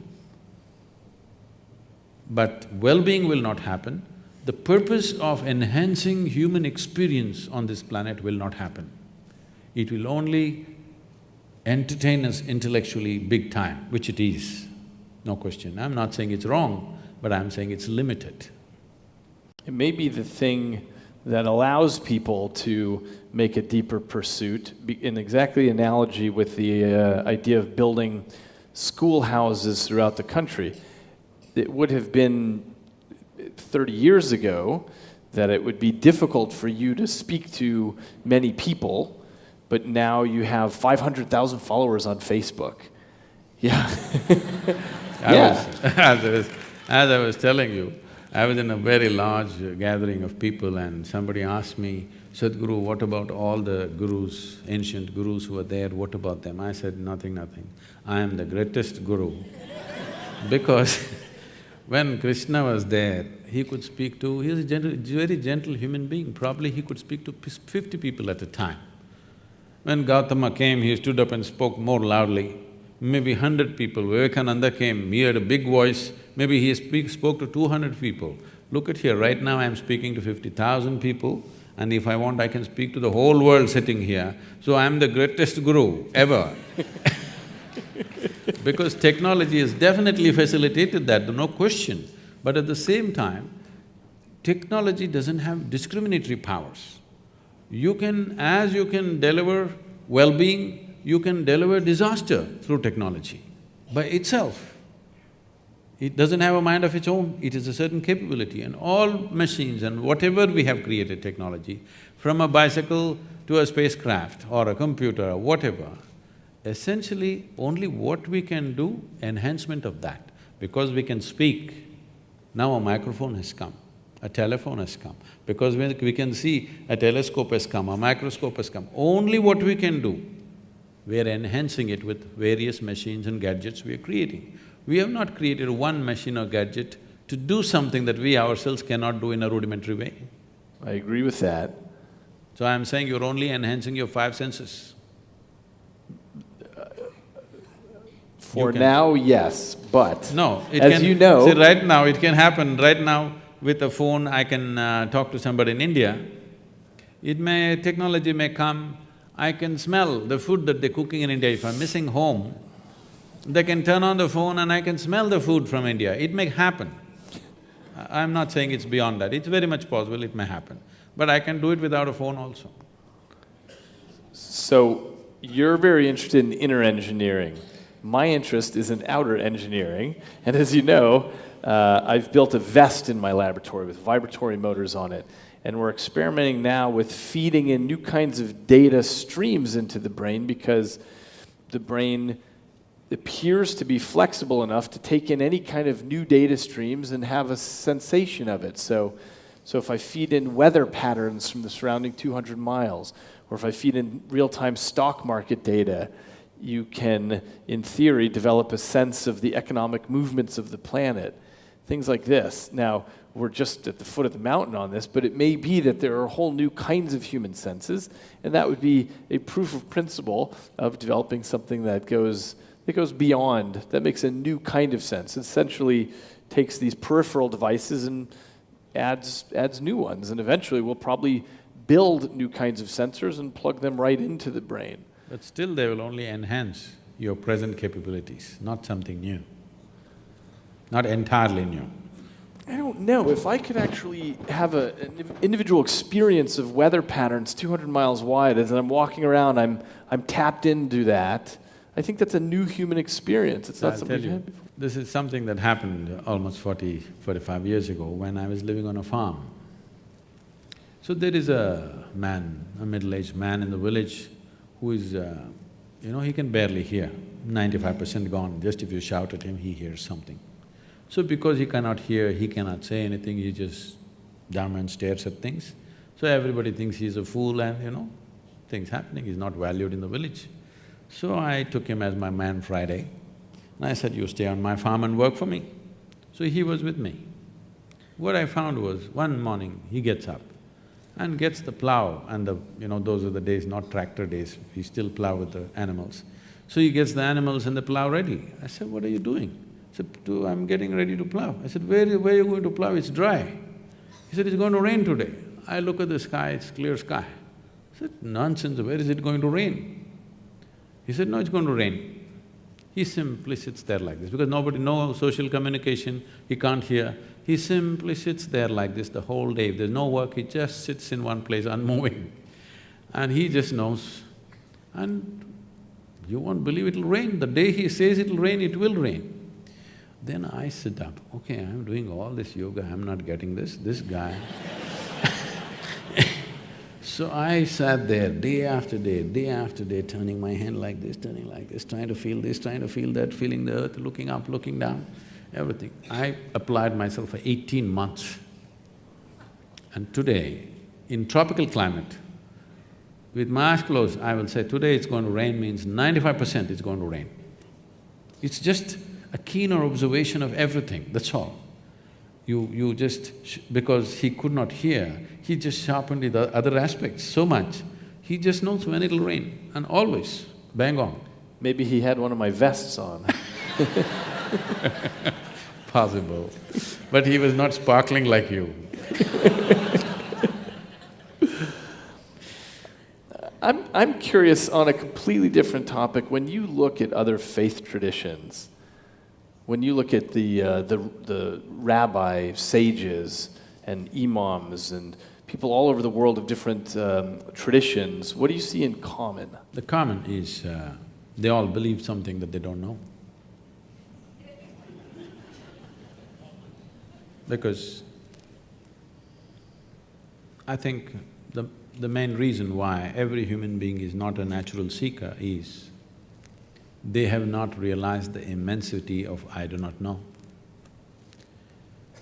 But well-being will not happen. The purpose of enhancing human experience on this planet will not happen. It will only entertain us intellectually big time, which it is, no question. I'm not saying it's wrong, but I'm saying it's limited. It may be the thing that allows people to make a deeper pursuit, in exactly analogy with the idea of building schoolhouses throughout the country. It would have been 30 years ago that it would be difficult for you to speak to many people, but now you have 500,000 followers on Facebook. Yeah. As I was telling you, I was in a very large gathering of people and somebody asked me, Sadhguru, what about all the gurus, ancient gurus who were there, what about them? I said, nothing. I am the greatest guru. Because when Krishna was there, he could speak to… he was a very gentle human being, probably he could speak to 50 people at a time. When Gautama came, he stood up and spoke more loudly. Maybe 100 people. Vivekananda came, he had a big voice, maybe he spoke to 200 people. Look at here, right now I'm speaking to 50,000 people, and if I want, I can speak to the whole world sitting here. So I'm the greatest guru ever. Because technology has definitely facilitated that, no question. But at the same time, technology doesn't have discriminatory powers. As you can deliver well-being, you can deliver disaster through technology by itself. It doesn't have a mind of its own, it is a certain capability, and all machines and whatever we have created technology, from a bicycle to a spacecraft or a computer or whatever, essentially only what we can do, enhancement of that. Because we can speak, now a microphone has come, a telephone has come. Because we can see, a telescope has come, a microscope has come. Only what we can do, we are enhancing it with various machines and gadgets we are creating. We have not created one machine or gadget to do something that we ourselves cannot do in a rudimentary way. I agree with that. So I'm saying you're only enhancing your five senses. For now, yes, but No, it as can… you know… See, right now, it can happen. Right now, with a phone, I can talk to somebody in India. Technology may come, I can smell the food that they're cooking in India. If I'm missing home, they can turn on the phone and I can smell the food from India. It may happen. I'm not saying it's beyond that, it's very much possible it may happen. But I can do it without a phone also. So, you're very interested in inner engineering. My interest is in outer engineering, and as you know, I've built a vest in my laboratory with vibratory motors on it, and we're experimenting now with feeding in new kinds of data streams into the brain because the brain appears to be flexible enough to take in any kind of new data streams and have a sensation of it. So if I feed in weather patterns from the surrounding 200 miles, or if I feed in real-time stock market data, you can, in theory, develop a sense of the economic movements of the planet, things like this. Now, we're just at the foot of the mountain on this, but it may be that there are whole new kinds of human senses, and that would be a proof of principle of developing something that goes beyond, that makes a new kind of sense. It essentially takes these peripheral devices and adds new ones, and eventually we'll probably build new kinds of sensors and plug them right into the brain. But still they will only enhance your present capabilities, not something new, not entirely new. I don't know. If I could actually have an individual experience of weather patterns 200 miles wide as I'm walking around, I'm tapped into that, I think that's a new human experience. It's not something we've had before. This is something that happened almost 45 years ago when I was living on a farm. So there is a man, a middle-aged man in the village who is, he can barely hear, 95% gone. Just if you shout at him, he hears something. So because he cannot hear, he cannot say anything, he just dumb and stares at things. So everybody thinks he's a fool and, things happening, he's not valued in the village. So I took him as my man Friday, and I said, you stay on my farm and work for me. So he was with me. What I found was, one morning he gets up and gets the plow and those are the days, not tractor days, we still plow with the animals. So he gets the animals and the plow ready. I said, what are you doing? He said, I'm getting ready to plow. I said, where are you going to plow? It's dry. He said, it's going to rain today. I look at the sky, it's clear sky. I said, nonsense, where is it going to rain? He said, no, it's going to rain. He simply sits there like this, because no social communication, he can't hear. He simply sits there like this the whole day. If there's no work, he just sits in one place unmoving. And he just knows, and you won't believe it'll rain. The day he says it'll rain, it will rain. Then I sit up, okay, I'm doing all this yoga, I'm not getting this guy. So I sat there day after day, turning my hand like this, trying to feel this, trying to feel that, feeling the earth, looking up, looking down, everything. I applied myself for 18 months. And today, in tropical climate, with my eyes closed, I will say, today it's going to rain means 95% it's going to rain. It's just a keener observation of everything, that's all. You just… because he could not hear, he just sharpened the other aspects so much, he just knows when it'll rain, and always, bang on. Maybe he had one of my vests on. Possible. But he was not sparkling like you. I'm curious on a completely different topic. When you look at other faith traditions, when you look at the rabbi, sages, and imams, and people all over the world of different traditions, what do you see in common? The common is they all believe something that they don't know. Because I think the main reason why every human being is not a natural seeker is they have not realized the immensity of I do not know.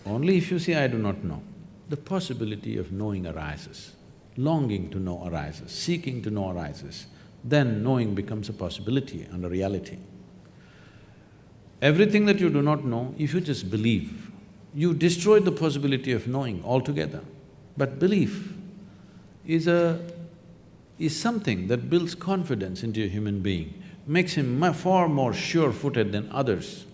Only if you say I do not know, the possibility of knowing arises, longing to know arises, seeking to know arises, then knowing becomes a possibility and a reality. Everything that you do not know, if you just believe, you destroy the possibility of knowing altogether. But belief is something that builds confidence into a human being, makes him far more sure-footed than others.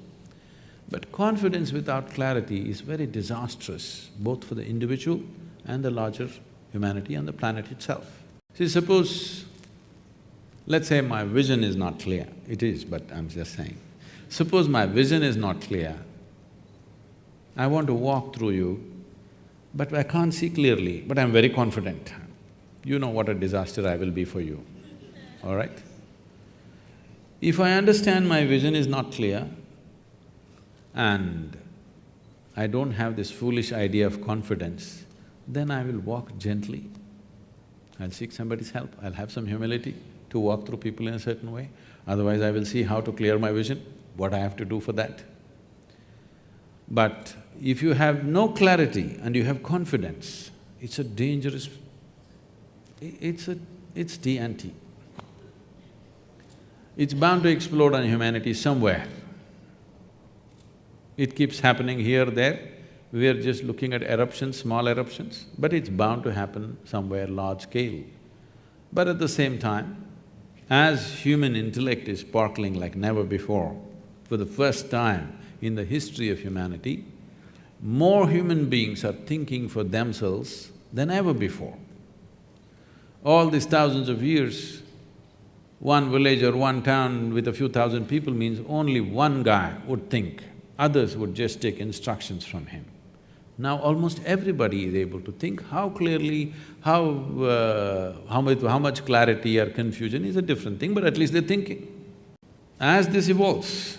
But confidence without clarity is very disastrous, both for the individual and the larger humanity and the planet itself. See, suppose… let's say my vision is not clear, it is, but I'm just saying. Suppose my vision is not clear, I want to walk through you, but I can't see clearly, but I'm very confident. You know what a disaster I will be for you, all right? If I understand my vision is not clear and I don't have this foolish idea of confidence, then I will walk gently. I'll seek somebody's help, I'll have some humility to walk through people in a certain way. Otherwise, I will see how to clear my vision, what I have to do for that. But if you have no clarity and you have confidence, it's a dangerous… it's TNT. It's bound to explode on humanity somewhere. It keeps happening here, there. We are just looking at eruptions, small eruptions, but it's bound to happen somewhere large scale. But at the same time, as human intellect is sparkling like never before, for the first time in the history of humanity, more human beings are thinking for themselves than ever before. All these thousands of years, one village or one town with a few thousand people means only one guy would think, others would just take instructions from him. Now almost everybody is able to think. How clearly, how much clarity or confusion is a different thing, but at least they're thinking. As this evolves,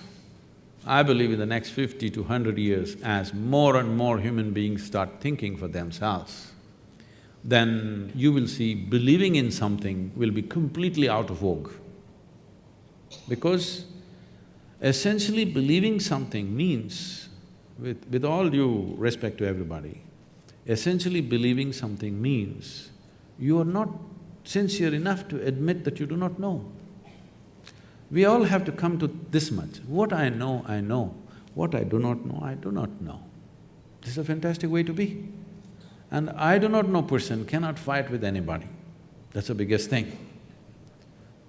I believe in the next 50 to 100 years, as more and more human beings start thinking for themselves, then you will see believing in something will be completely out of vogue. Because essentially believing something means, with all due respect to everybody, essentially believing something means you are not sincere enough to admit that you do not know. We all have to come to this much. What I know, I know. What I do not know, I do not know. This is a fantastic way to be. And I do not know person cannot fight with anybody. That's the biggest thing.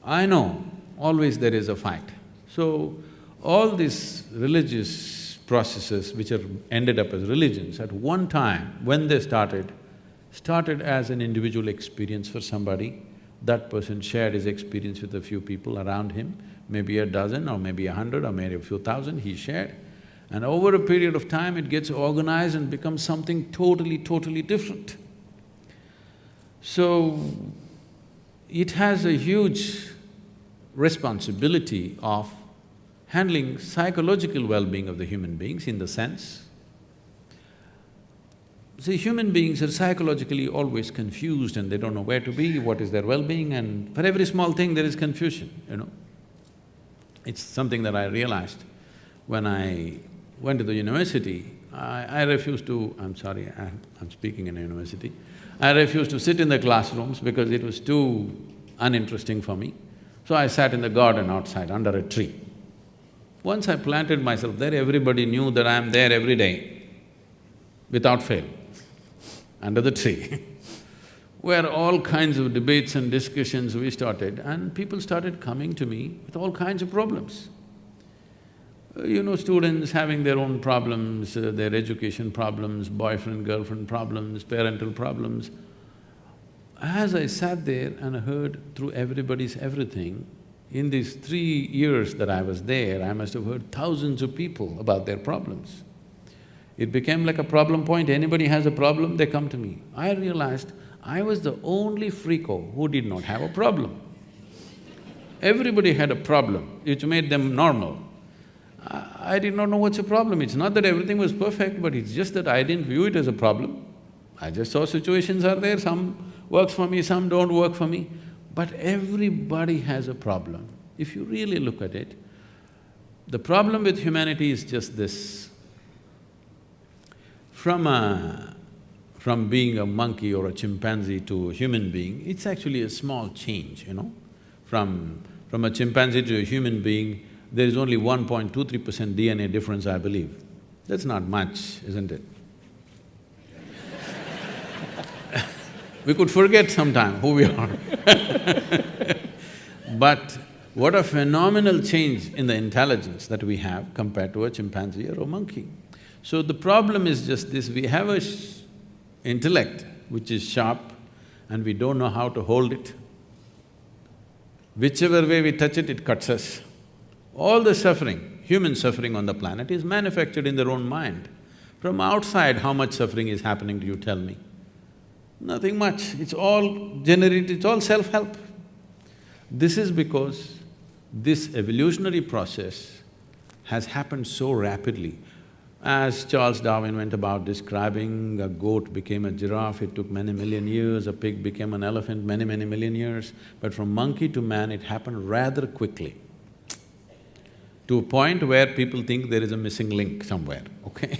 I know, always there is a fight. So, all these religious processes which are ended up as religions, at one time when they started as an individual experience for somebody. That person shared his experience with a few people around him, maybe a dozen or maybe 100 or maybe a few thousand he shared. And over a period of time it gets organized and becomes something totally different. So, it has a huge responsibility of handling psychological well-being of the human beings in the sense, see, human beings are psychologically always confused and they don't know where to be, what is their well-being, and for every small thing there is confusion, you know. It's something that I realized when I went to the university. I refused to… I'm sorry, I'm speaking in a university. I refused to sit in the classrooms because it was too uninteresting for me. So I sat in the garden outside under a tree. Once I planted myself there, everybody knew that I am there every day, without fail, under the tree where all kinds of debates and discussions we started, and people started coming to me with all kinds of problems. You know, students having their own problems, their education problems, boyfriend, girlfriend problems, parental problems. As I sat there and heard through everybody's everything, in these 3 years that I was there, I must have heard thousands of people about their problems. It became like a problem point. Anybody has a problem, they come to me. I realized I was the only freako who did not have a problem. Everybody had a problem, which made them normal. I did not know what's a problem. It's not that everything was perfect, but it's just that I didn't view it as a problem. I just saw situations are there, some works for me, some don't work for me. But everybody has a problem. If you really look at it, the problem with humanity is just this. From being a monkey or a chimpanzee to a human being, it's actually a small change, you know. From a chimpanzee to a human being, there is only 1.23% DNA difference, I believe. That's not much, isn't it? We could forget sometime who we are But what a phenomenal change in the intelligence that we have compared to a chimpanzee or a monkey. So the problem is just this, we have a intellect which is sharp and we don't know how to hold it. Whichever way we touch it, it cuts us. All the suffering, human suffering on the planet is manufactured in their own mind. From outside, how much suffering is happening to you, tell me? Nothing much, it's all generated, it's all self-help. This is because this evolutionary process has happened so rapidly. As Charles Darwin went about describing, a goat became a giraffe, it took many million years, a pig became an elephant, many million years. But from monkey to man, it happened rather quickly, to a point where people think there is a missing link somewhere, okay?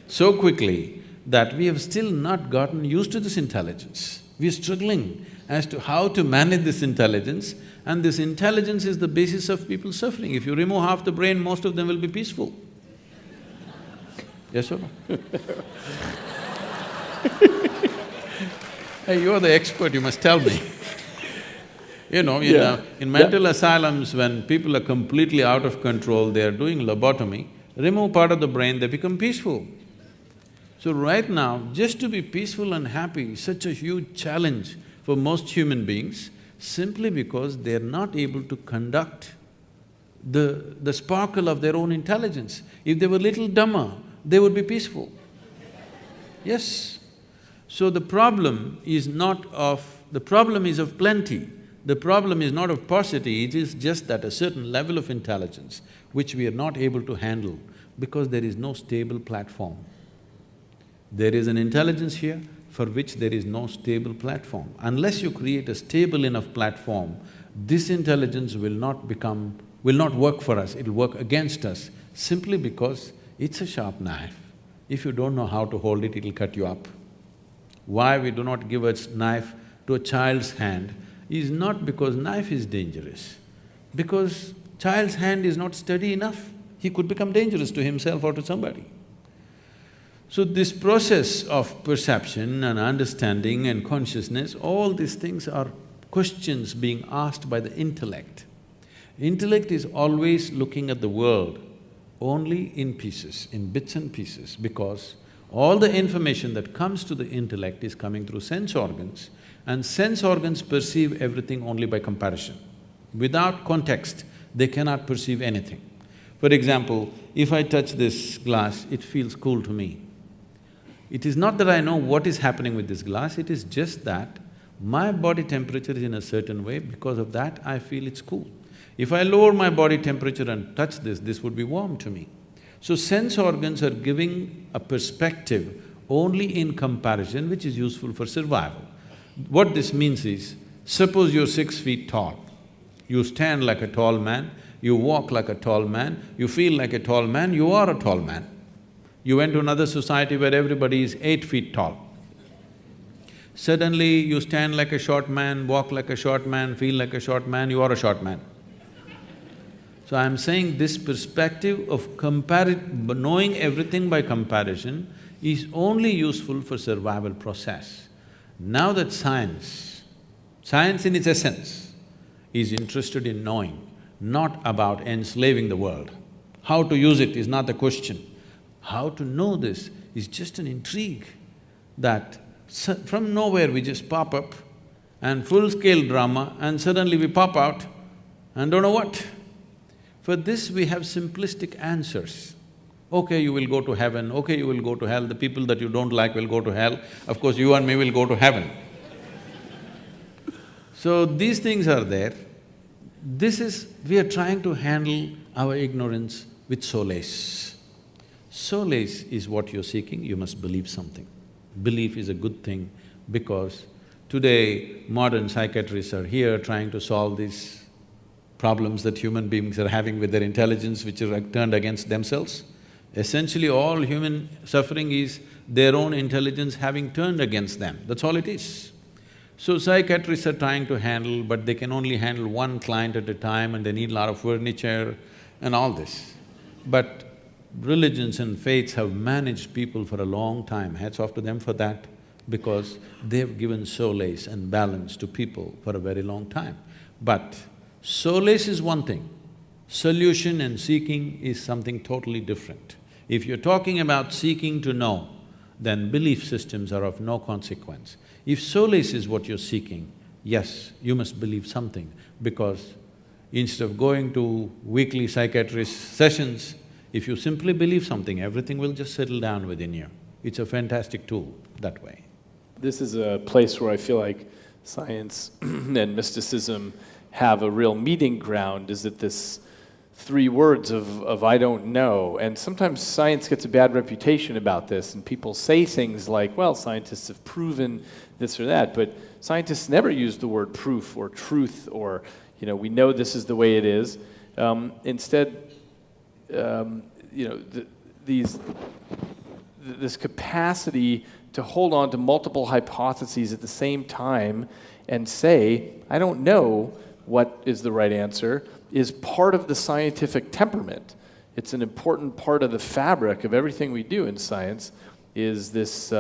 So quickly that we have still not gotten used to this intelligence. We're struggling as to how to manage this intelligence, and this intelligence is the basis of people's suffering. If you remove half the brain, most of them will be peaceful. Yes or no? Hey, you're the expert, you must tell me. You know, in mental asylums, when people are completely out of control, they are doing lobotomy, remove part of the brain, they become peaceful. So right now, just to be peaceful and happy is such a huge challenge for most human beings, simply because they're not able to conduct the sparkle of their own intelligence. If they were little dumber, they would be peaceful. Yes. So the problem is the problem is of plenty. The problem is not of paucity, it is just that a certain level of intelligence which we are not able to handle because there is no stable platform. There is an intelligence here for which there is no stable platform. Unless you create a stable enough platform, this intelligence will not work for us, it'll work against us, simply because it's a sharp knife. If you don't know how to hold it, it'll cut you up. Why we do not give a knife to a child's hand is not because knife is dangerous, because child's hand is not steady enough. He could become dangerous to himself or to somebody. So this process of perception and understanding and consciousness, all these things are questions being asked by the intellect. Intellect is always looking at the world only in pieces, in bits and pieces, because all the information that comes to the intellect is coming through sense organs, and sense organs perceive everything only by comparison. Without context, they cannot perceive anything. For example, if I touch this glass, it feels cool to me. It is not that I know what is happening with this glass, it is just that my body temperature is in a certain way, because of that I feel it's cool. If I lower my body temperature and touch this would be warm to me. So sense organs are giving a perspective only in comparison, which is useful for survival. What this means is, suppose you're 6 feet tall, you stand like a tall man, you walk like a tall man, you feel like a tall man, you are a tall man. You went to another society where everybody is 8 feet tall. Suddenly you stand like a short man, walk like a short man, feel like a short man, you are a short man. So I'm saying this perspective of knowing everything by comparison is only useful for survival process. Now that science in its essence is interested in knowing, not about enslaving the world. How to use it is not the question. How to know this is just an intrigue that from nowhere we just pop up and full-scale drama and suddenly we pop out and don't know what. For this we have simplistic answers. Okay, you will go to heaven, okay, you will go to hell, the people that you don't like will go to hell, of course you and me will go to heaven. So these things are there. We are trying to handle our ignorance with solace. Solace is what you're seeking, you must believe something. Belief is a good thing because today modern psychiatrists are here trying to solve these problems that human beings are having with their intelligence, which are turned against themselves. Essentially, all human suffering is their own intelligence having turned against them, that's all it is. So psychiatrists are trying to handle, but they can only handle one client at a time and they need a lot of furniture and all this. But religions and faiths have managed people for a long time, hats off to them for that, because they've given solace and balance to people for a very long time. But solace is one thing, solution and seeking is something totally different. If you're talking about seeking to know, then belief systems are of no consequence. If solace is what you're seeking, yes, you must believe something, because instead of going to weekly psychiatrist sessions, if you simply believe something, everything will just settle down within you. It's a fantastic tool that way. This is a place where I feel like science and mysticism have a real meeting ground, is that this 3 words of I don't know. And sometimes science gets a bad reputation about this, and people say things like, well, scientists have proven this or that, but scientists never use the word proof or truth or, we know this is the way it is. Instead, this capacity to hold on to multiple hypotheses at the same time and say, I don't know what is the right answer, is part of the scientific temperament. It's an important part of the fabric of everything we do in science, is this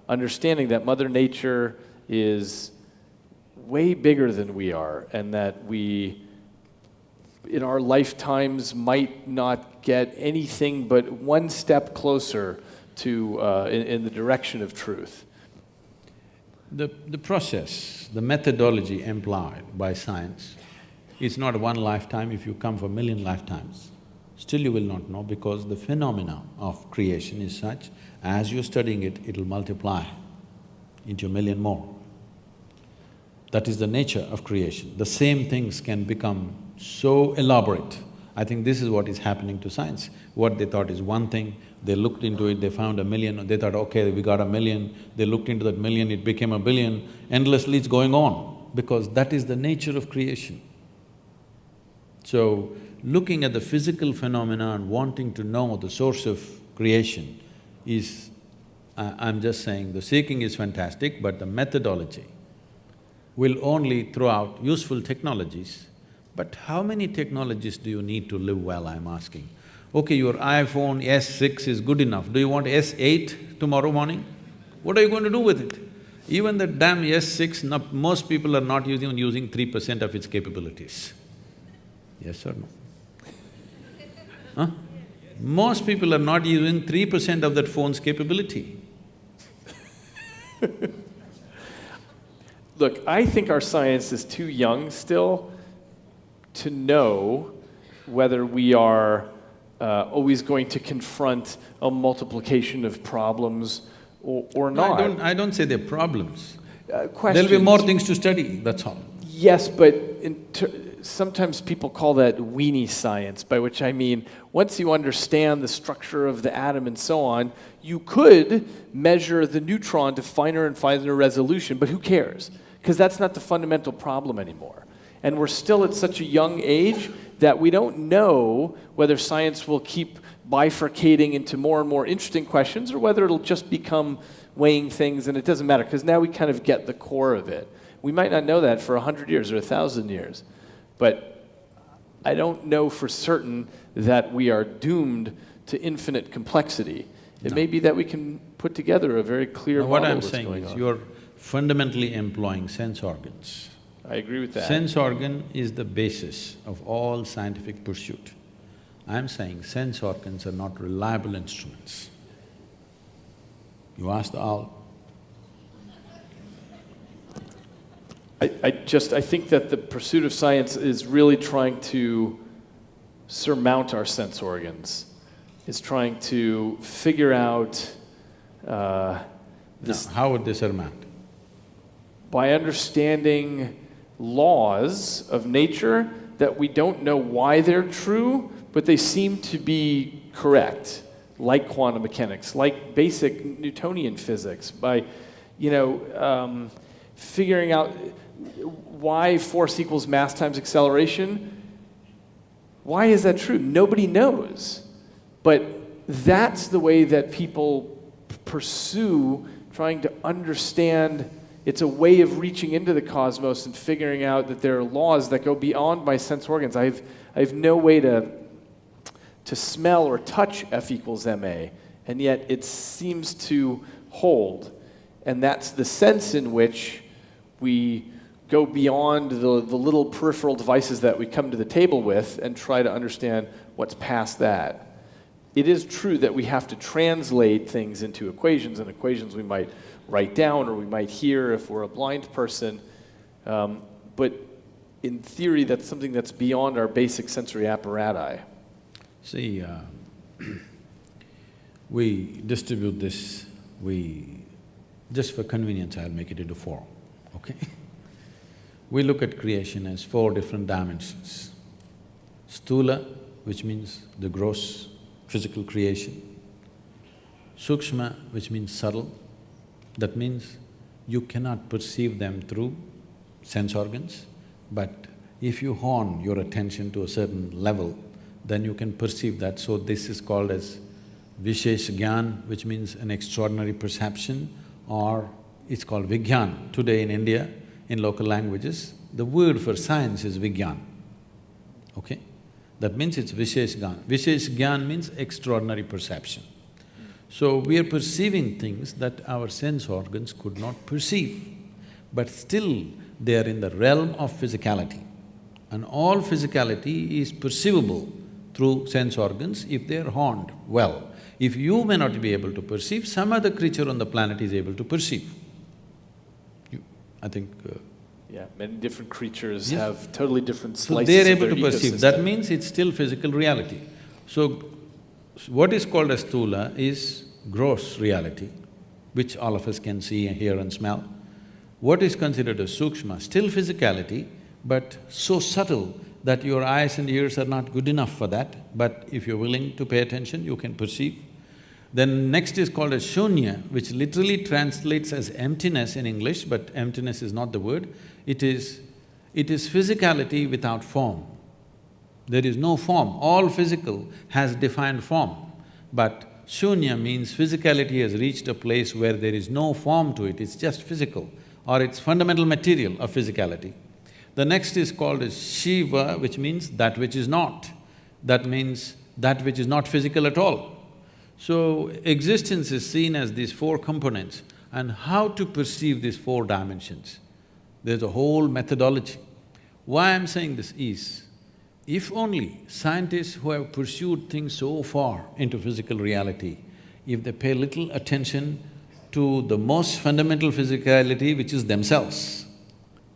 understanding that Mother Nature is way bigger than we are, and that we, in our lifetimes, might not get anything but one step closer to in the direction of truth. The process, the methodology employed by science, it's not one lifetime. If you come for 1,000,000 lifetimes, still you will not know, because the phenomena of creation is such, as you're studying it, it'll multiply into 1,000,000 more. That is the nature of creation. The same things can become so elaborate. I think this is what is happening to science. What they thought is one thing, they looked into it, they found 1,000,000, they thought, okay, we got 1,000,000, they looked into that 1,000,000, it became 1,000,000,000, endlessly it's going on, because that is the nature of creation. So, looking at the physical phenomena and wanting to know the source of creation is… I'm just saying, the seeking is fantastic, but the methodology will only throw out useful technologies, but how many technologies do you need to live well, I'm asking? Okay, your iPhone S6 is good enough, do you want S8 tomorrow morning? What are you going to do with it? Even the damn S6, most people are not using 3% of its capabilities. Yes or no? Huh? Most people are not using 3% of that phone's capability. Look, I think our science is too young still to know whether we are always going to confront a multiplication of problems or No, not. I don't say they're problems. Questions. There'll be more things to study, that's all. Yes, but sometimes people call that weenie science, by which I mean once you understand the structure of the atom and so on, you could measure the neutron to finer and finer resolution, but who cares? Because that's not the fundamental problem anymore. And we're still at such a young age that we don't know whether science will keep bifurcating into more and more interesting questions or whether it'll just become weighing things and it doesn't matter, because now we kind of get the core of it. We might not know that for 100 years or 1,000 years, but I don't know for certain that we are doomed to infinite complexity. It may be that we can put together a very clear model What I'm of what's saying going is on. you're fundamentally employing sense organs. I agree with that. Sense organ is the basis of all scientific pursuit. I'm saying sense organs are not reliable instruments. You ask the owl. I think that the pursuit of science is really trying to surmount our sense organs. It's trying to figure out this. Now, how would they surmount? By understanding laws of nature that we don't know why they're true, but they seem to be correct, like quantum mechanics, like basic Newtonian physics, by, figuring out why force equals mass times acceleration. Why is that true? Nobody knows. But that's the way that people pursue trying to understand. It's a way of reaching into the cosmos and figuring out that there are laws that go beyond my sense organs. I have no way to smell or touch F equals ma, and yet it seems to hold. And that's the sense in which we go beyond the little peripheral devices that we come to the table with and try to understand what's past that. It is true that we have to translate things into equations, and equations we might write down or we might hear if we're a blind person. But in theory, that's something that's beyond our basic sensory apparatus. See, we distribute this, just for convenience I'll make it into four, okay? We look at creation as four different dimensions. Sthula, which means the gross physical creation. Sukshma, which means subtle. That means you cannot perceive them through sense organs, but if you hone your attention to a certain level, then you can perceive that. So this is called as Vishesh Gyan, which means an extraordinary perception, or it's called Vigyan. Today in India, in local languages, the word for science is Vigyan, okay? That means it's Vishesh Gyan. Vishesh Gyan means extraordinary perception. So we are perceiving things that our sense organs could not perceive, but still they are in the realm of physicality. And all physicality is perceivable through sense organs if they are honed well. If you may not be able to perceive, some other creature on the planet is able to perceive. I think… Yeah, many different creatures Yes. have totally different So slices they're of able their to perceive, ecosystem. that means it's still physical reality. So, what is called as sthula is gross reality, which all of us can see, hear and smell. What is considered as sukshma, still physicality, but so subtle that your eyes and ears are not good enough for that, but if you're willing to pay attention, you can perceive. Then next is called as shunya, which literally translates as emptiness in English, but emptiness is not the word. It is physicality without form. There is no form. All physical has defined form, but shunya means physicality has reached a place where there is no form to it, it's just physical. or its fundamental material of physicality. The next is called as Shiva, which means that which is not. That means that which is not physical at all. So, existence is seen as these four components, and how to perceive these four dimensions. There's a whole methodology. Why I'm saying this is, if only scientists who have pursued things so far into physical reality, if they pay little attention to the most fundamental physicality, which is themselves,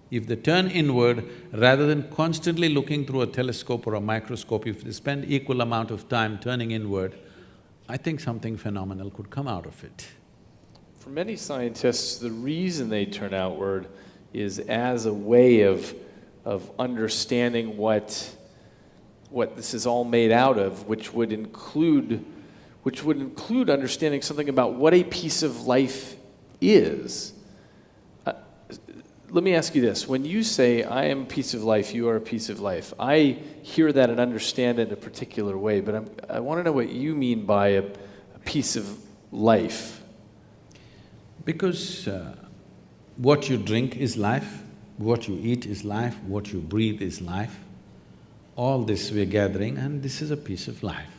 if they turn inward rather than constantly looking through a telescope or a microscope, if they spend equal amount of time turning inward, I think something phenomenal could come out of it. For many scientists, the reason they turn outward is as a way of understanding what this is all made out of, which would include understanding something about what a piece of life is. Let me ask you this. When you say, I am a piece of life, you are a piece of life, I hear that and understand it in a particular way, but I want to know what you mean by a piece of life. Because what you drink is life, what you eat is life, what you breathe is life. All this we're gathering, and this is a piece of life,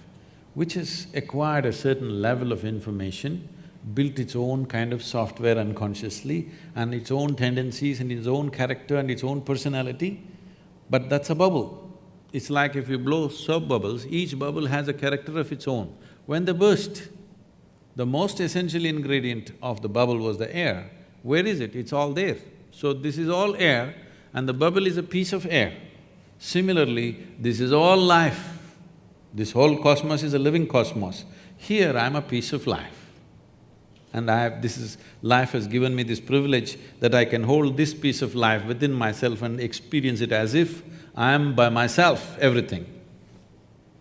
which has acquired a certain level of information, built its own kind of software unconsciously, and its own tendencies and its own character and its own personality, but that's a bubble. It's like if you blow soap bubbles, each bubble has a character of its own. When they burst, the most essential ingredient of the bubble was the air. Where is it? It's all there. So this is all air, and the bubble is a piece of air. Similarly, this is all life. This whole cosmos is a living cosmos. Here, I'm a piece of life. And life has given me this privilege that I can hold this piece of life within myself and experience it as if I am by myself everything.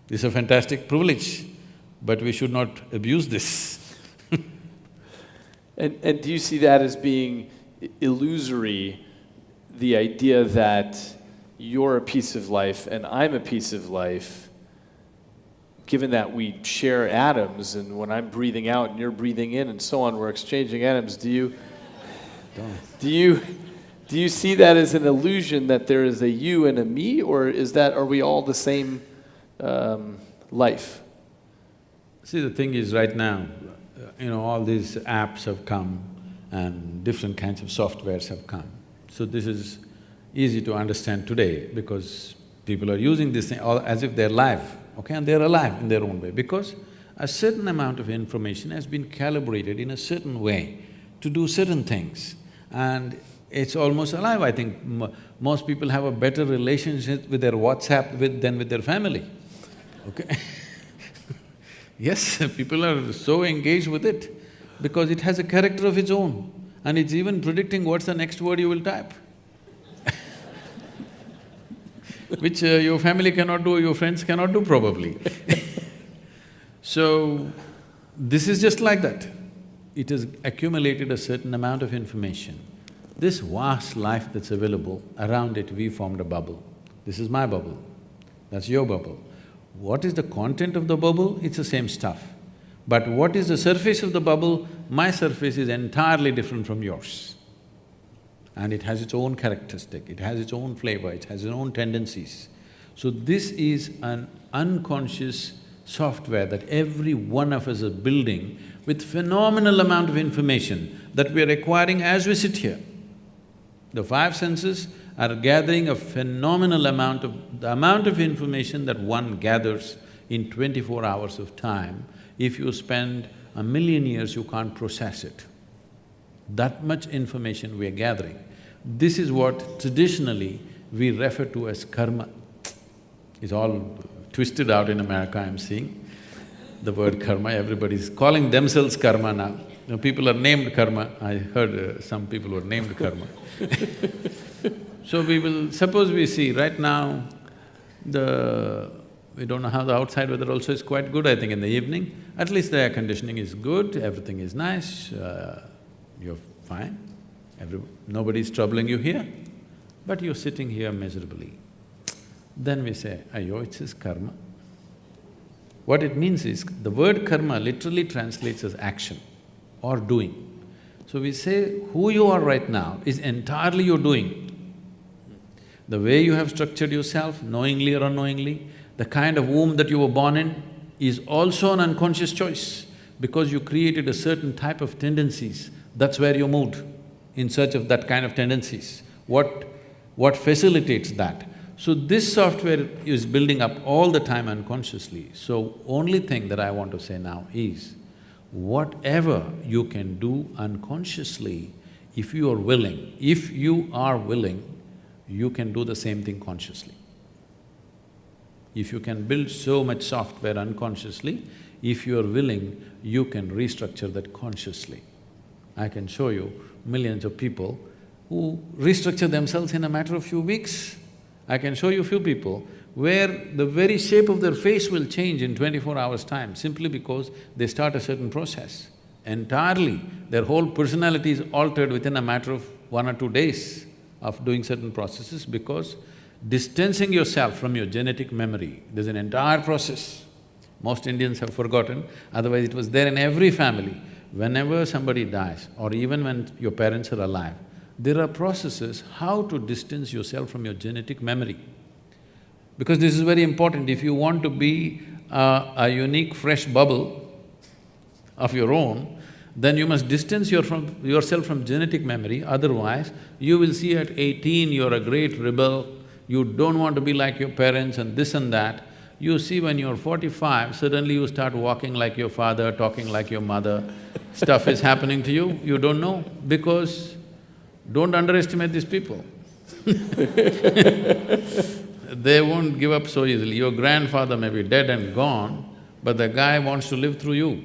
This is a fantastic privilege, but we should not abuse this. And do you see that as being illusory, the idea that you're a piece of life and I'm a piece of life, given that we share atoms, and when I'm breathing out and you're breathing in and so on, we're exchanging atoms, do you see that as an illusion that there is a you and a me, or are we all the same life? See, the thing is right now, all these apps have come and different kinds of softwares have come. So this is easy to understand today because people are using this thing as if they're live, okay? And they're alive in their own way because a certain amount of information has been calibrated in a certain way to do certain things, and it's almost alive. I think most people have a better relationship with their WhatsApp than with their family, okay? Yes, people are so engaged with it because it has a character of its own, and it's even predicting what's the next word you will type. Which your family cannot do, your friends cannot do probably. So, this is just like that. It has accumulated a certain amount of information. This vast life that's available, around it we formed a bubble. This is my bubble, that's your bubble. What is the content of the bubble? It's the same stuff. But what is the surface of the bubble? My surface is entirely different from yours. And it has its own characteristic, it has its own flavor, it has its own tendencies. So this is an unconscious software that every one of us is building with phenomenal amount of information that we are acquiring as we sit here. The five senses are gathering a phenomenal amount of information that one gathers in 24 hours of time. If you spend 1,000,000 years, you can't process it. That much information we are gathering. This is what traditionally we refer to as karma. It's all twisted out in America, I'm seeing. The word karma, everybody's calling themselves karma now. People are named karma. I heard some people were named karma. So suppose we see right now, we don't know how the outside weather also is quite good, I think in the evening. At least the air conditioning is good, everything is nice, you're fine. Nobody's troubling you here, but you're sitting here miserably. Then we say, "Ayyo, it's his karma." What it means is, the word karma literally translates as action or doing. So we say, who you are right now is entirely your doing. The way you have structured yourself, knowingly or unknowingly, the kind of womb that you were born in is also an unconscious choice because you created a certain type of tendencies, that's where you moved, in search of that kind of tendencies. What facilitates that? So this software is building up all the time unconsciously. So only thing that I want to say now is, whatever you can do unconsciously, if you are willing, you can do the same thing consciously. If you can build so much software unconsciously, if you are willing, you can restructure that consciously. I can show you millions of people who restructure themselves in a matter of few weeks. I can show you few people where the very shape of their face will change in 24 hours' time simply because they start a certain process. Entirely, their whole personality is altered within a matter of 1 or 2 days of doing certain processes because distancing yourself from your genetic memory, there's an entire process. Most Indians have forgotten, otherwise it was there in every family. Whenever somebody dies or even when your parents are alive, there are processes how to distance yourself from your genetic memory. Because this is very important, if you want to be a unique fresh bubble of your own, then you must distance yourself from genetic memory, otherwise you will see at 18 you're a great rebel, you don't want to be like your parents and this and that. You see when you're 45, suddenly you start walking like your father, talking like your mother, stuff is happening to you, you don't know, because don't underestimate these people. They won't give up so easily. Your grandfather may be dead and gone, but the guy wants to live through you.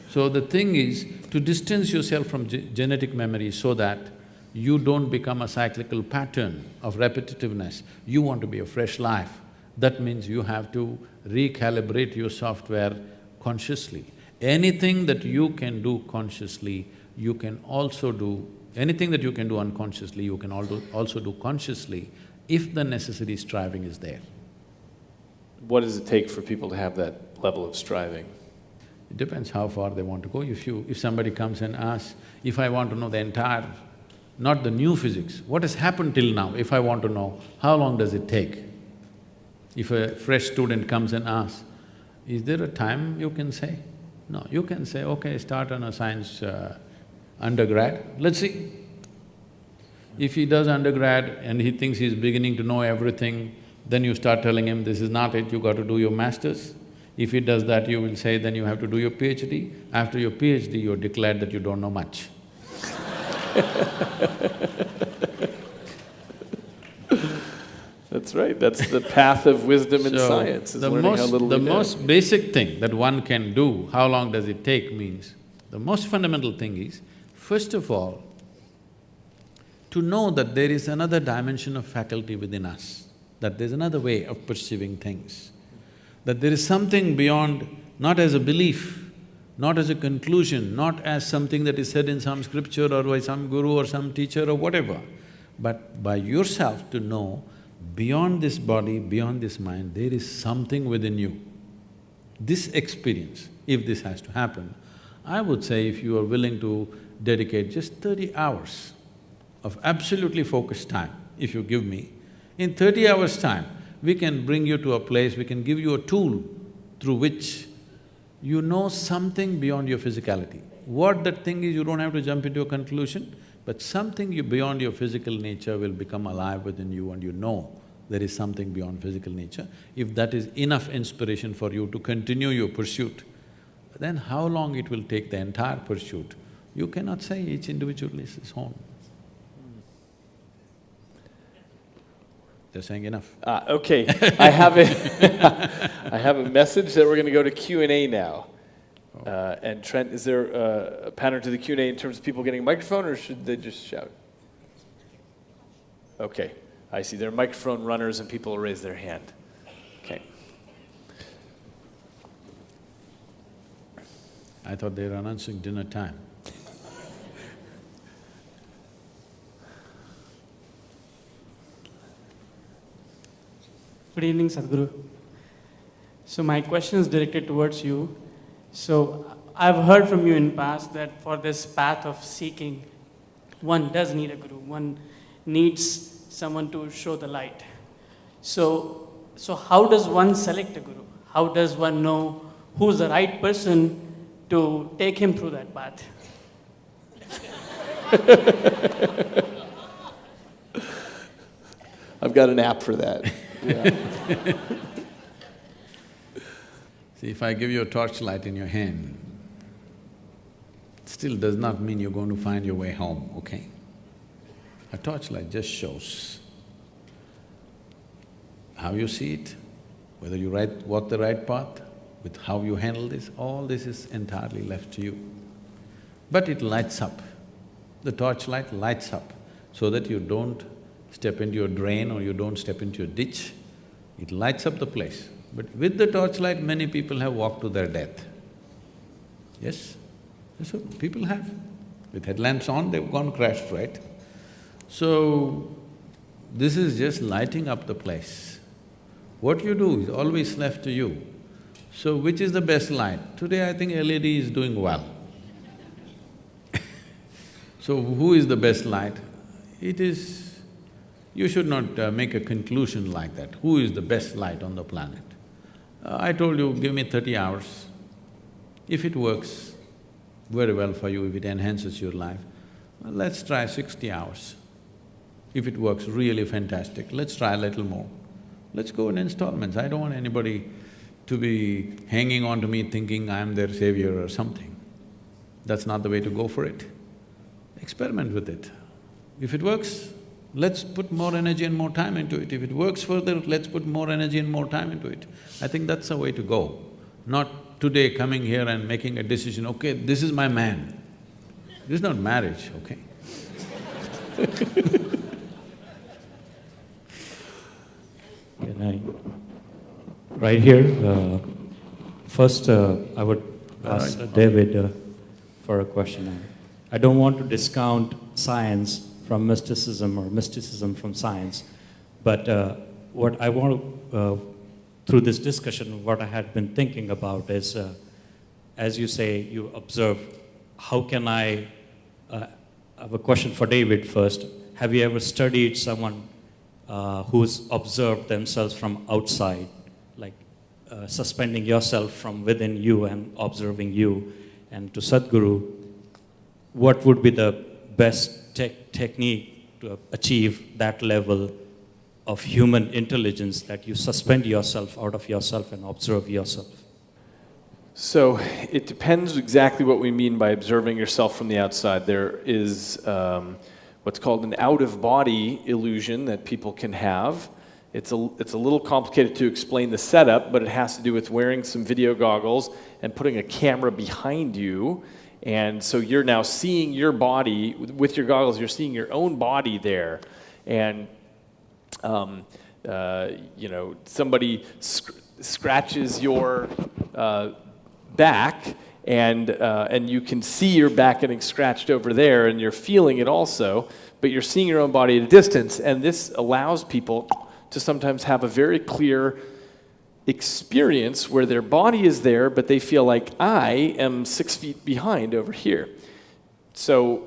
So the thing is to distance yourself from genetic memory so that you don't become a cyclical pattern of repetitiveness. You want to be a fresh life. That means you have to recalibrate your software consciously. Anything that you can do consciously, you can also do… anything that you can do unconsciously, you can also do consciously if the necessary striving is there. What does it take for people to have that level of striving? It depends how far they want to go. If somebody comes and asks, if I want to know the entire… not the new physics, what has happened till now, if I want to know, how long does it take? If a fresh student comes and asks, is there a time you can say? No, you can say, okay, start on a science undergrad, let's see. If he does undergrad and he thinks he's beginning to know everything, then you start telling him, this is not it, you got to do your masters. If he does that, you will say, then you have to do your PhD. After your PhD, you're declared that you don't know much. That's right, that's the path of wisdom and science, is learning how little we know. The most basic thing that one can do, how long does it take means, the most fundamental thing is, first of all, to know that there is another dimension of faculty within us, that there's another way of perceiving things, that there is something beyond, not as a belief, not as a conclusion, not as something that is said in some scripture or by some guru or some teacher or whatever, but by yourself to know, beyond this body, beyond this mind, there is something within you. This experience, if this has to happen, I would say if you are willing to dedicate just 30 hours of absolutely focused time, if you give me, in 30 hours' time, we can bring you to a place, we can give you a tool through which you know something beyond your physicality. What that thing is, you don't have to jump into a conclusion, but something beyond your physical nature will become alive within you and you know there is something beyond physical nature. If that is enough inspiration for you to continue your pursuit, then how long it will take the entire pursuit, you cannot say, each individual is his own. They're saying enough. Okay, I have a message that we're going to go to Q&A now. And Trent, is there a pattern to the Q&A in terms of people getting a microphone, or should they just shout? Okay, I see. There are microphone runners and people will raise their hand. Okay. I thought they were announcing dinner time. Good evening, Sadhguru. So my question is directed towards you. So I've heard from you in past that for this path of seeking, one does need a guru. One needs someone to show the light. So how does one select a guru? How does one know who's the right person to take him through that path? I've got an app for that. Yeah. See, if I give you a torchlight in your hand, it still does not mean you're going to find your way home, okay? A torchlight just shows how you see it, whether you walk the right path, with how you handle this, all this is entirely left to you. But it lights up. The torchlight lights up so that you don't step into a drain or you don't step into a ditch. It lights up the place. But with the torchlight, many people have walked to their death. Yes? So people have. With headlamps on, they've gone crashed, right? So, this is just lighting up the place. What you do is always left to you. So, which is the best light? Today I think LED is doing well. So, who is the best light? It is… you should not make a conclusion like that, who is the best light on the planet. I told you, give me 30 hours. If it works very well for you, if it enhances your life, well, let's try 60 hours. If it works really fantastic, let's try a little more. Let's go in installments. I don't want anybody to be hanging on to me thinking I'm their savior or something. That's not the way to go for it. Experiment with it. If it works, let's put more energy and more time into it. If it works further, let's put more energy and more time into it. I think that's the way to go. Not today coming here and making a decision, okay, this is my man. This is not marriage, okay? Can I… right here, first I would ask David for a question. I don't want to discount science from mysticism or mysticism from science, but what I want to, through this discussion, what I had been thinking about is, as you say, you observe, how can I… I have a question for David first. Have you ever studied someone who's observed themselves from outside, like suspending yourself from within you and observing you? And to Sadhguru, what would be the best technique to achieve that level of human intelligence, that you suspend yourself out of yourself and observe yourself? So, it depends exactly what we mean by observing yourself from the outside. There is what's called an out-of-body illusion that people can have. It's a little complicated to explain the setup, but it has to do with wearing some video goggles and putting a camera behind you. And so you're now seeing your body, with your goggles, you're seeing your own body there. And, you know, somebody scratches your back, and you can see your back getting scratched over there, and you're feeling it also, but you're seeing your own body at a distance. And this allows people to sometimes have a very clear experience where their body is there, but they feel like, I am 6 feet behind over here. So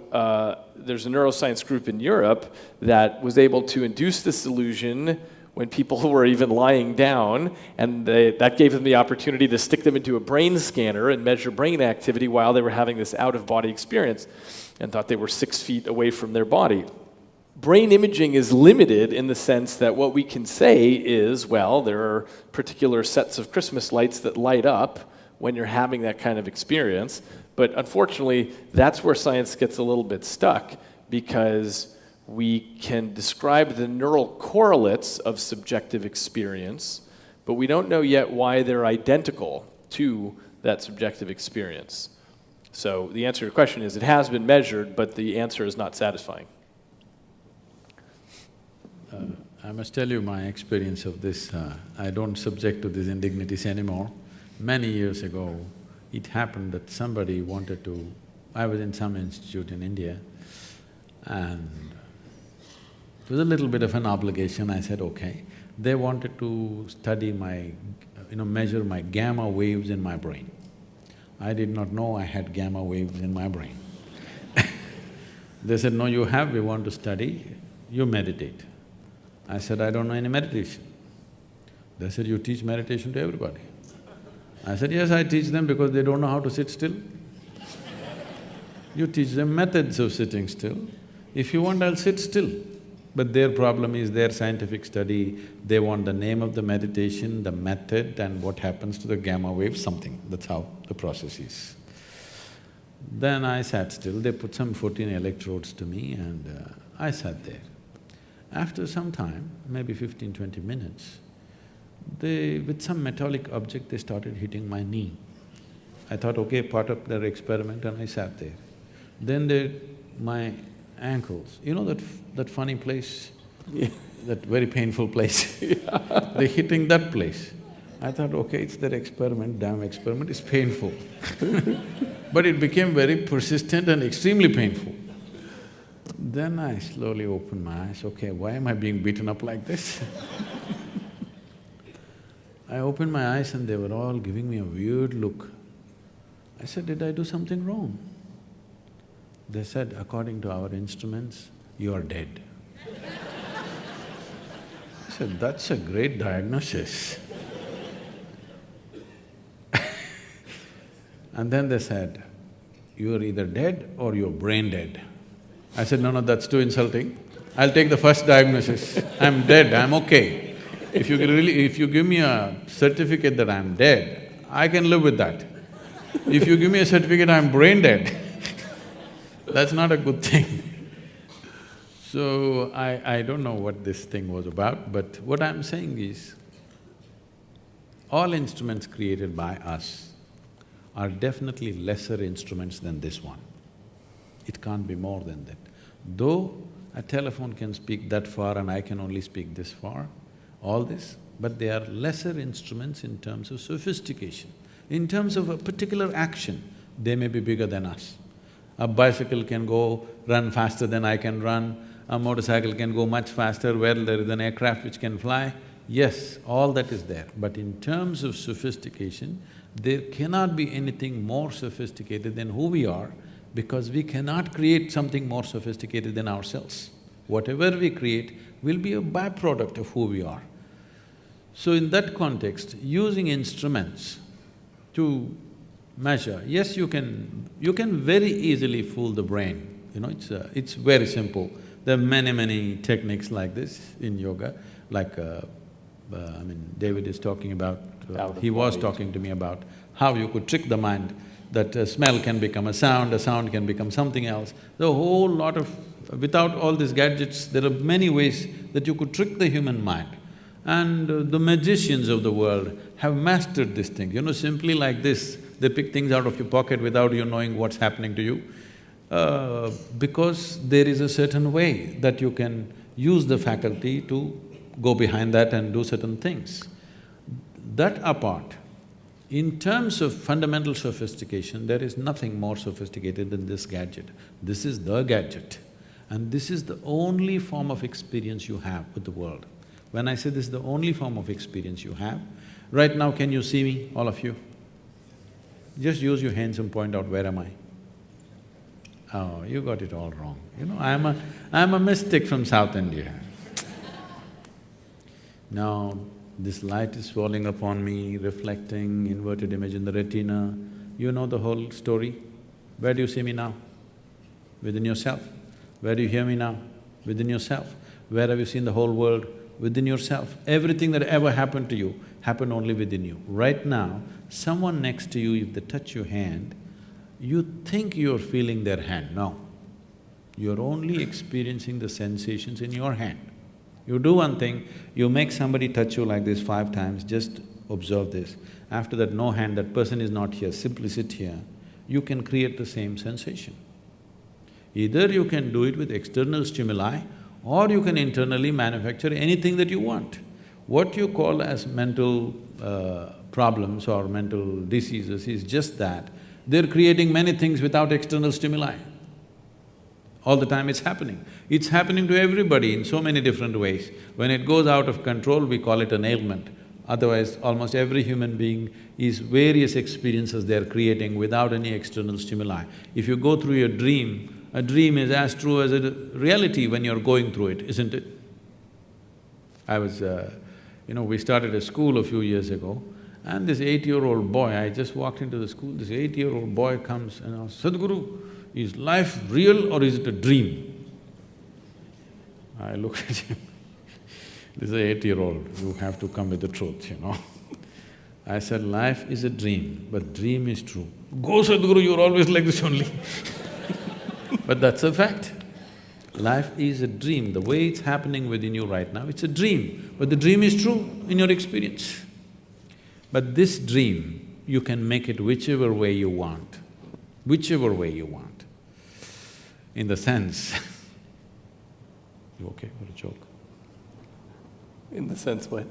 there's a neuroscience group in Europe that was able to induce this illusion when people were even lying down, and that gave them the opportunity to stick them into a brain scanner and measure brain activity while they were having this out-of-body experience, and thought they were 6 feet away from their body. Brain imaging is limited in the sense that what we can say is, well, there are particular sets of Christmas lights that light up when you're having that kind of experience, but unfortunately, that's where science gets a little bit stuck, because we can describe the neural correlates of subjective experience, but we don't know yet why they're identical to that subjective experience. So the answer to your question is, it has been measured, but the answer is not satisfying. I must tell you my experience of this. I don't subject to these indignities anymore. Many years ago, it happened that somebody wanted to… I was in some institute in India, and it was a little bit of an obligation. I said, okay. They wanted to study my… measure my gamma waves in my brain. I did not know I had gamma waves in my brain. They said, no, you have, we want to study, you meditate. I said, I don't know any meditation. They said, you teach meditation to everybody. I said, yes, I teach them because they don't know how to sit still. You teach them methods of sitting still. If you want, I'll sit still. But their problem is their scientific study, they want the name of the meditation, the method and what happens to the gamma wave, something. That's how the process is. Then I sat still, they put some 14 electrodes to me and I sat there. After some time, maybe 15–20 minutes, with some metallic object, they started hitting my knee. I thought, okay, part of their experiment, and I sat there. Then my ankles, you know that funny place? Yeah. That very painful place? They're hitting that place. I thought, okay, it's their experiment, damn experiment, it's painful. But it became very persistent and extremely painful. Then I slowly opened my eyes, okay, why am I being beaten up like this? I opened my eyes and they were all giving me a weird look. I said, did I do something wrong? They said, according to our instruments, you are dead. I said, that's a great diagnosis. And then they said, you are either dead or you're brain dead. I said, no, that's too insulting. I'll take the first diagnosis. I'm dead, I'm okay. If you give me a certificate that I'm dead, I can live with that. If you give me a certificate I'm brain dead, that's not a good thing. So I don't know what this thing was about, but what I'm saying is, all instruments created by us are definitely lesser instruments than this one. It can't be more than that. Though a telephone can speak that far and I can only speak this far, all this, but they are lesser instruments in terms of sophistication. In terms of a particular action, they may be bigger than us. A bicycle can run faster than I can run, a motorcycle can go much faster, where there is an aircraft which can fly. Yes, all that is there, but in terms of sophistication, there cannot be anything more sophisticated than who we are, because we cannot create something more sophisticated than ourselves. Whatever we create will be a byproduct of who we are. So in that context, using instruments to measure, yes, you can very easily fool the brain, you know, it's very simple. There are many techniques like this in yoga, like David is talking about, he was talking to me about how you could trick the mind, that a smell can become a sound can become something else. The whole lot of… without all these gadgets, there are many ways that you could trick the human mind. And the magicians of the world have mastered this thing, you know, simply like this, they pick things out of your pocket without you knowing what's happening to you. Because there is a certain way that you can use the faculty to go behind that and do certain things. That apart, in terms of fundamental sophistication, there is nothing more sophisticated than this gadget. This is the gadget, and this is the only form of experience you have with the world. When I say this is the only form of experience you have, right now can you see me, all of you? Just use your hands and point out, where am I? Oh, you got it all wrong. You know, I'm a mystic from South India. Now, this light is falling upon me, reflecting, inverted image in the retina. You know the whole story. Where do you see me now? Within yourself. Where do you hear me now? Within yourself. Where have you seen the whole world? Within yourself. Everything that ever happened to you happened only within you. Right now, someone next to you, if they touch your hand, you think you're feeling their hand. No. You're only experiencing the sensations in your hand. You do one thing, you make somebody touch you like this 5 times, just observe this. After that, no hand, that person is not here, simply sit here, you can create the same sensation. Either you can do it with external stimuli, or you can internally manufacture anything that you want. What you call as mental problems or mental diseases is just that they're creating many things without external stimuli. All the time it's happening. It's happening to everybody in so many different ways. When it goes out of control, we call it an ailment. Otherwise, almost every human being is various experiences they are creating without any external stimuli. If you go through your dream, a dream is as true as a reality when you're going through it, isn't it? We started a school a few years ago, and this 8-year-old boy, I just walked into the school, this 8-year-old boy comes and asks, Sadhguru, is life real or is it a dream? I looked at him, this is an 8-year-old, you have to come with the truth, I said, life is a dream, but dream is true. Go Sadhguru, you're always like this only But that's a fact. Life is a dream, the way it's happening within you right now, it's a dream, but the dream is true in your experience. But this dream, you can make it whichever way you want, whichever way you want. In the sense you okay for a joke? In the sense what?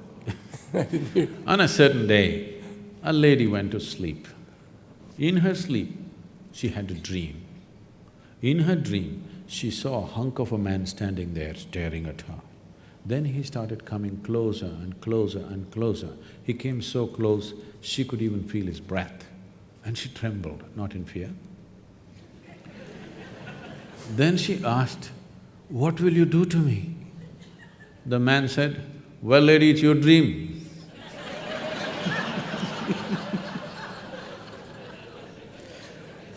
On a certain day, a lady went to sleep. In her sleep, she had a dream. In her dream, she saw a hunk of a man standing there staring at her. Then he started coming closer and closer and closer. He came so close, she could even feel his breath. And she trembled, not in fear. Then she asked, "What will you do to me?" The man said, "Well, lady, it's your dream."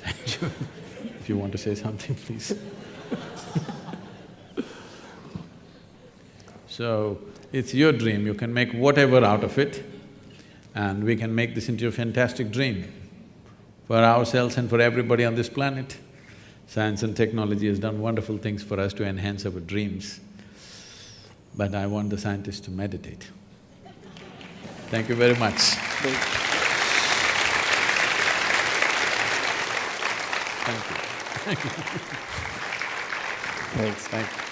Thank you. If you want to say something, please. So, it's your dream, you can make whatever out of it, and we can make this into a fantastic dream for ourselves and for everybody on this planet. Science and technology has done wonderful things for us to enhance our dreams, but I want the scientists to meditate. Thank you very much. Thank you. Thanks. Thank you.